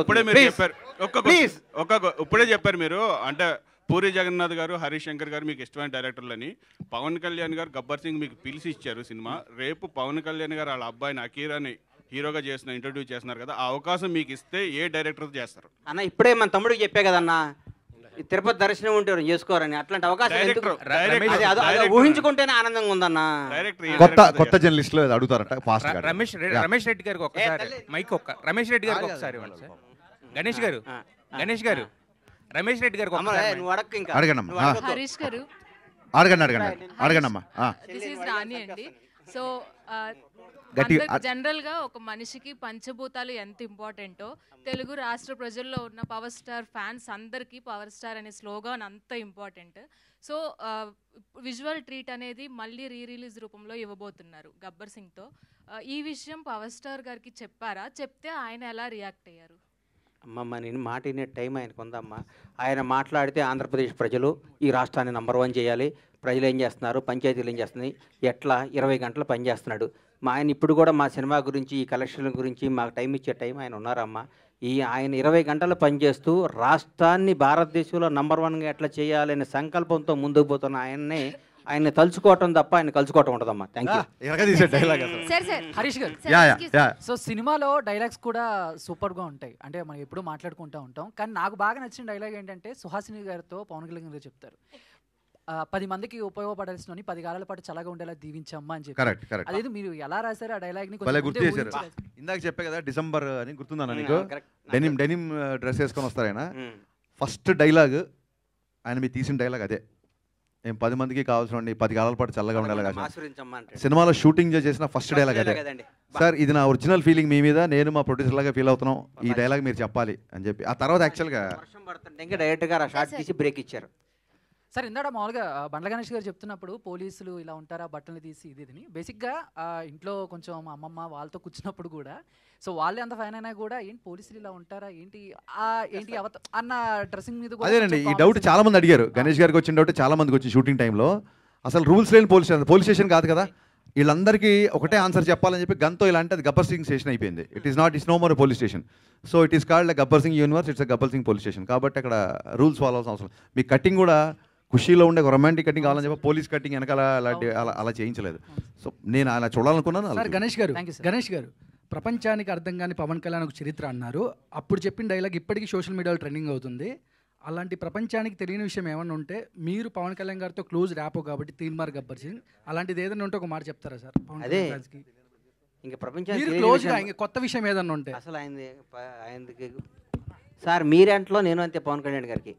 ఇప్పుడే మీరు చెప్పారు ఇప్పుడే చెప్పారు మీరు అంటే పూరి జగన్నాథ్ గారు, హరీష్ శంకర్ గారు మీకు ఇష్టమైన డైరెక్టర్లని. పవన్ కళ్యాణ్ గారు గబ్బర్ సింగ్ మీకు పిలిచి ఇచ్చారు సినిమా. రేపు పవన్ కళ్యాణ్ గారు వాళ్ళ అబ్బాయిని అకీరాని హీరోగా ఇంట్రొడ్యూస్ చేస్తున్నారు కదా, ఆ అవకాశం మీకు ఇస్తే ఏ డైరెక్టర్ చేస్తారు అన్న? ఇప్పుడే మన తమ్ముడికి చెప్పే కదన్నా తిరుపతి దర్శనం ఉంటే చేసుకోరని. అట్లాంటి అవకాశం ఊహించుకుంటేనే ఆనందంగా ఉందన్న. కొత్త జర్నలిస్టులు అడుగుతారట ఫాస్ట్ గా. రమేష్ రెడ్డి గారికి ఒకసారి మైక్ రమేష్ రెడ్డి గారికి ఒకసారి గణేష్ గారు రమేష్ రెడ్డి గారికి అడగండి అమ్మా. సో జనరల్ గా ఒక మనిషికి పంచభూతాలు ఎంత ఇంపార్టెంటో తెలుగు రాష్ట్ర ప్రజల్లో ఉన్న పవర్ స్టార్ ఫ్యాన్స్ అందరికీ పవర్ స్టార్ అనే స్లోగాన్ అంత ఇంపార్టెంట్. సో విజువల్ ట్రీట్ అనేది మళ్ళీ రిలీజ్ రూపంలో ఇవ్వబోతున్నారు గబ్బర్ సింగ్తో. ఈ విషయం పవర్ స్టార్ గారికి చెప్పారా? చెప్తే ఆయన ఎలా రియాక్ట్ అయ్యారు? అమ్మమ్మ నేను మాట వినే టైం ఆయనకు ఉందమ్మా. ఆయన మాట్లాడితే ఆంధ్రప్రదేశ్ ప్రజలు ఈ రాష్ట్రాన్ని నంబర్ 1 చేయాలి. ప్రజలు ఏం చేస్తున్నారు, పంచాయతీలు ఏం చేస్తున్నాయి, ఎట్లా 20 గంటలు పనిచేస్తున్నాడు. మా ఆయన ఇప్పుడు కూడా మా సినిమా గురించి, ఈ కలెక్షన్ల గురించి మాకు టైం ఇచ్చే టైం ఆయన ఉన్నారమ్మా. ఆయన 20 గంటలు పనిచేస్తూ రాష్ట్రాన్ని భారతదేశంలో నంబర్ 1గా ఎట్లా చేయాలనే సంకల్పంతో ముందుకు పోతున్న ఆయన్ని తలుచుకోవటం తప్ప ఆయన కలుసుకోవటం ఉంటుందమ్మా. Thank you. హరీష్ గారు, సో సినిమాలో డైలాగ్స్ కూడా సూపర్గా ఉంటాయి. అంటే మనం ఎప్పుడూ మాట్లాడుకుంటూ ఉంటాం. కానీ నాకు బాగా నచ్చిన డైలాగ్ ఏంటంటే సుహాసిని గారితో పవన్ కళ్యాణ్ గారు చెప్తారు, 10 మందికి ఉపయోగపడాల్సిన 10 కాలాల పాటు చల్లగా ఉండేలా దీవించమ్మా అని చెప్పి. అదేది మీరు ఎలా రాశారు ఆ డైలాగ్ ని? గుర్తు చేశారు. ఇందాక చెప్పే కదా డిసెంబర్ అని గుర్తుందన్న నీకు? డెనిమ్ డ్రెస్ వేసుకొని వస్తారు ఆయన. ఫస్ట్ డైలాగ్ ఆయన మీరు తీసిన డైలాగ్ అదే. 10 మందికి కావాల్సిన 10 కాలాల పాటు చల్లగా ఉండేలా. సినిమాలో షూటింగ్ చేసిన ఫస్ట్ డైలాగ్ అదే. సార్ ఇది నా ఒరిజినల్ ఫీలింగ్ మీ మీద, నేను మా ప్రొడ్యూసర్ లాగా ఫీల్ అవుతున్నాం, ఈ డైలాగ్ మీరు చెప్పాలి అని చెప్పి. ఆ తర్వాత యాక్చువల్గా డైరెక్ట్గా షార్ట్ తీసి బ్రేక్ ఇచ్చారు. సార్ ఇందాక మామూలుగా బండ్ల గణేష్ గారు చెప్తున్నప్పుడు పోలీసులు ఇలా ఉంటారా బట్టలు తీసి ఇది బేసిక్గా ఇంట్లో కొంచెం మా అమ్మమ్మ వాళ్ళతో కూర్చున్నప్పుడు కూడా సో వాళ్ళే అంత ఫైన్ అయినా కూడా ఏంటి పోలీసులు ఇలా ఉంటారా ఏంటి అన్న డ్రెస్సింగ్ మీద. అదేనండి ఈ డౌట్ చాలా మంది అడిగారు. గణేష్ గారికి వచ్చిన డౌట్ చాలా మందికి వచ్చింది షూటింగ్ టైంలో. అసలు రూల్స్ లేని పోలీస్ స్టేషన్ కాదు కదా, వీళ్ళందరికీ ఒకటే ఆన్సర్ చెప్పాలని చెప్పి గన్తో ఇలా అంటే అది గబ్బర్ సింగ్ స్టేషన్ అయిపోయింది. It's no more police station. So it is called Gabbar Singh universe, it's Gabbar Singh police station. కాబట్టి అక్కడ రూల్స్ ఫాలో అవ్వాల్సిన అవసరం. మీ కటింగ్ కూడా ఖుషీలో ఉండే రొమాంటిక్ కటింగ్ కావాలని చెప్పి పోలీస్ కటింగ్ వెనకాల అలా చేయించలేదు. సో నేను అలా చూడాలనుకున్నాను. సార్ గణేష్ గారు ప్రపంచానికి అర్థం కాని పవన్ కళ్యాణ్ ఒక చరిత్ర అన్నారు. అప్పుడు చెప్పిన డైలాగ్ ఇప్పటికీ సోషల్ మీడియాలో ట్రెండింగ్ అవుతుంది. అలాంటి ప్రపంచానికి తెలియని విషయం ఏమన్నా ఉంటే మీరు పవన్ కళ్యాణ్ గారితో క్లోజ్ ర్యాపో కాబట్టి తీన్మార్ గబ్బర్ సింగ్ అలాంటిది ఏదైనా ఉంటే ఒక మాట చెప్తారా సార్? అదే ఇంకా ప్రపంచానికి క్లోజ్గా కొత్త విషయం ఏదన్నా ఉంటే. అసలు ఆయనకి సార్ మీరేంట్లో నేను అంతే పవన్ కళ్యాణ్ గారికి.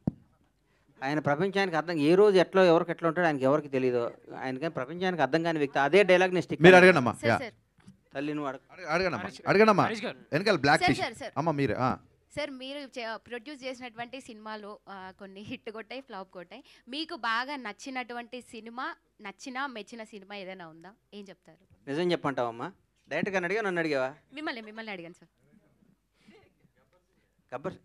ఆయన ప్రపంచానికి అర్థం ఏ రోజు ఎవరికి ఎట్లా ఉంటాడో ఆయనకి ఎవరికి తెలియదు. ఆయనకి ప్రపంచానికి అర్థం కాని వ్యక్తి. అదే డైలాగ్ ని స్టిక్. మీరు అడగండి తల్లి నువ్వు అడగండి వెనకాల బ్లాక్ అమ్మ మీరు. సార్ మీరు ప్రొడ్యూస్ చేసినటువంటి సినిమాలు కొన్ని హిట్ కొట్టాయి, ఫ్లాప్ కొట్టాయి. మీకు బాగా నచ్చినటువంటి సినిమా, మెచ్చిన సినిమా ఏదైనా ఉందా? ఏం చెప్తారు? నిజం చెప్పంటావమ్మా? డైరెక్ట్గా అడిగా నన్ను అడిగావా? మిమ్మల్ని అడిగాను సార్. గబ్బర్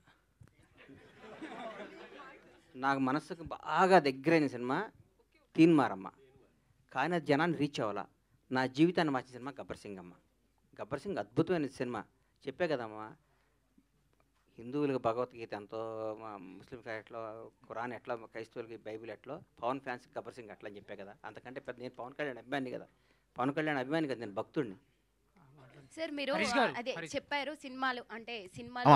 నాకు మనసుకు బాగా దగ్గరైన సినిమా తీన్మారమ్మ. కానీ అది జనాన్ని రీచ్ అవ్వాలా. నా జీవితాన్ని మార్చిన సినిమా గబ్బర్ సింగ్ అమ్మ. గబ్బర్ సింగ్ అద్భుతమైన సినిమా. చెప్పే కదమ్మా, హిందువులకు భగవద్గీత ఎంతో, ముస్లింకి ఎట్లా ఖురాన్ ఎట్లా, క్రైస్తవులకి బైబిల్ ఎట్లో, పవన్ ఫ్యాన్స్కి గబ్బర్ సింగ్ అట్లా అని చెప్పే కదా. అంతకంటే పెద్ద నేను పవన్ కళ్యాణ్ అభిమాని కదా. పవన్ కళ్యాణ్ అభిమాని కదా, నేను భక్తుడిని. సార్ మీరు అదే చెప్పారు సినిమాలు అంటే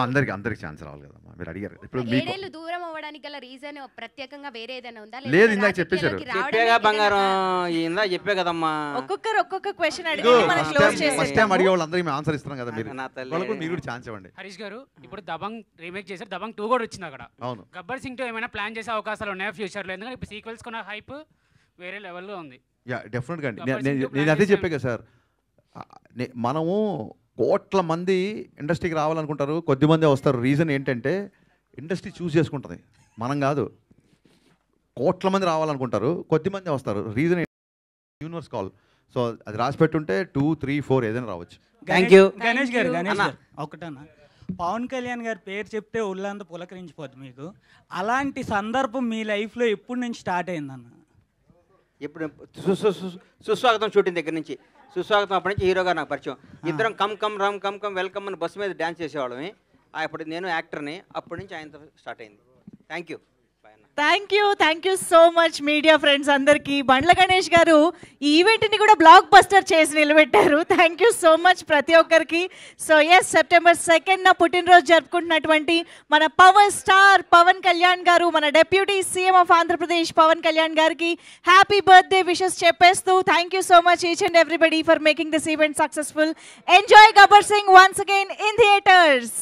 అందరికి ఛాన్స్ రావాలి కదమ్మా, మీరు అడిగారు. ఇప్పుడు ఏడేళ్ళు దూరం అవ్వడానికి గల రీజన్ ప్రత్యేకంగా వేరే ఏదైనా ఉందా? లేదు, ఇందాక చెప్పేశారు. చెప్పేగా బంగారం, ఇందా చెప్పే కదమ్మా. ఒక్కొక్క క్వశ్చన్ అడిగి మనం క్లోజ్ చేసేస్తాము. ఫస్ట్ టైం అడిగే వాళ్ళందరికీ మేము ఆన్సర్ ఇస్తున్నాం కదా, మీరు మీరు కూడా ఛాన్స్ ఇవ్వండి. హరీష్ గారు, ఇప్పుడు దబంగ్ రీమేక్ చేశారు, దబంగ్ 2 కూడా వచ్చింది అక్కడ. అవును. గబ్బర్ సింగ్ 2 ఏమైనా ప్లాన్ చేసే అవకాశాలు ఉన్నాయా ఫ్యూచర్లో? ఎందుకంటే ఇప్పుడు సీక్వెల్స్ కొన్న హైప్ వేరే లెవెల్లో ఉంది. యా, డెఫినెట్గా అండి. నేను అదే చెప్పే కదా సార్, మనము కోట్ల మంది ఇండస్ట్రీకి రావాలనుకుంటారు, కొద్దిమందే వస్తారు. రీజన్ ఏంటంటే ఇండస్ట్రీ చూస్ చేసుకుంటుంది, మనం కాదు. కోట్ల మంది రావాలనుకుంటారు, కొద్దిమంది వస్తారు. Reason universe call. సో అది రాసి పెట్టుంటే 2, 3, 4 ఏదైనా రావచ్చు. Thank you. గణేష్ గారు ఒకటన్నా, పవన్ కళ్యాణ్ గారి పేరు చెప్తే ఒళ్ళంతా పులకరించిపోద్ది మీకు. అలాంటి సందర్భం మీ లైఫ్లో ఎప్పటి నుంచి స్టార్ట్ అయిందన్న? ఇప్పుడు సుస్వాగతం షూటింగ్ దగ్గర నుంచి, సుస్వాగతం అప్పటి నుంచి హీరోగా నాకు పరిచయం. ఇద్దరం కమ్ వెల్కమ్ అని బస్సు మీద డ్యాన్స్ చేసేవాళ్ళమే. అప్పుడు నేను యాక్టర్ని, అప్పటి నుంచి ఆయనతో స్టార్ట్ అయింది. Thank you. Thank you so much media friends అందరికీ. బండ్ల గణేష్ గారు ఈ ఈవెంట్ని కూడా బ్లాక్ బస్టర్ చేసి నిలబెట్టారు. థ్యాంక్ యూ సో మచ్ ప్రతి ఒక్కరికి. సో ఎస్, సెప్టెంబర్ 2న పుట్టినరోజు జరుపుకుంటున్నటువంటి మన పవర్ స్టార్ పవన్ కళ్యాణ్ గారు, మన deputy CM of Andhra Pradesh Pawan Kalyan గారికి హ్యాపీ బర్త్డే విషెస్ చెప్పేస్తూ thank you so much each and everybody for making this event successful. Enjoy Gabbar Singh once again in theatres.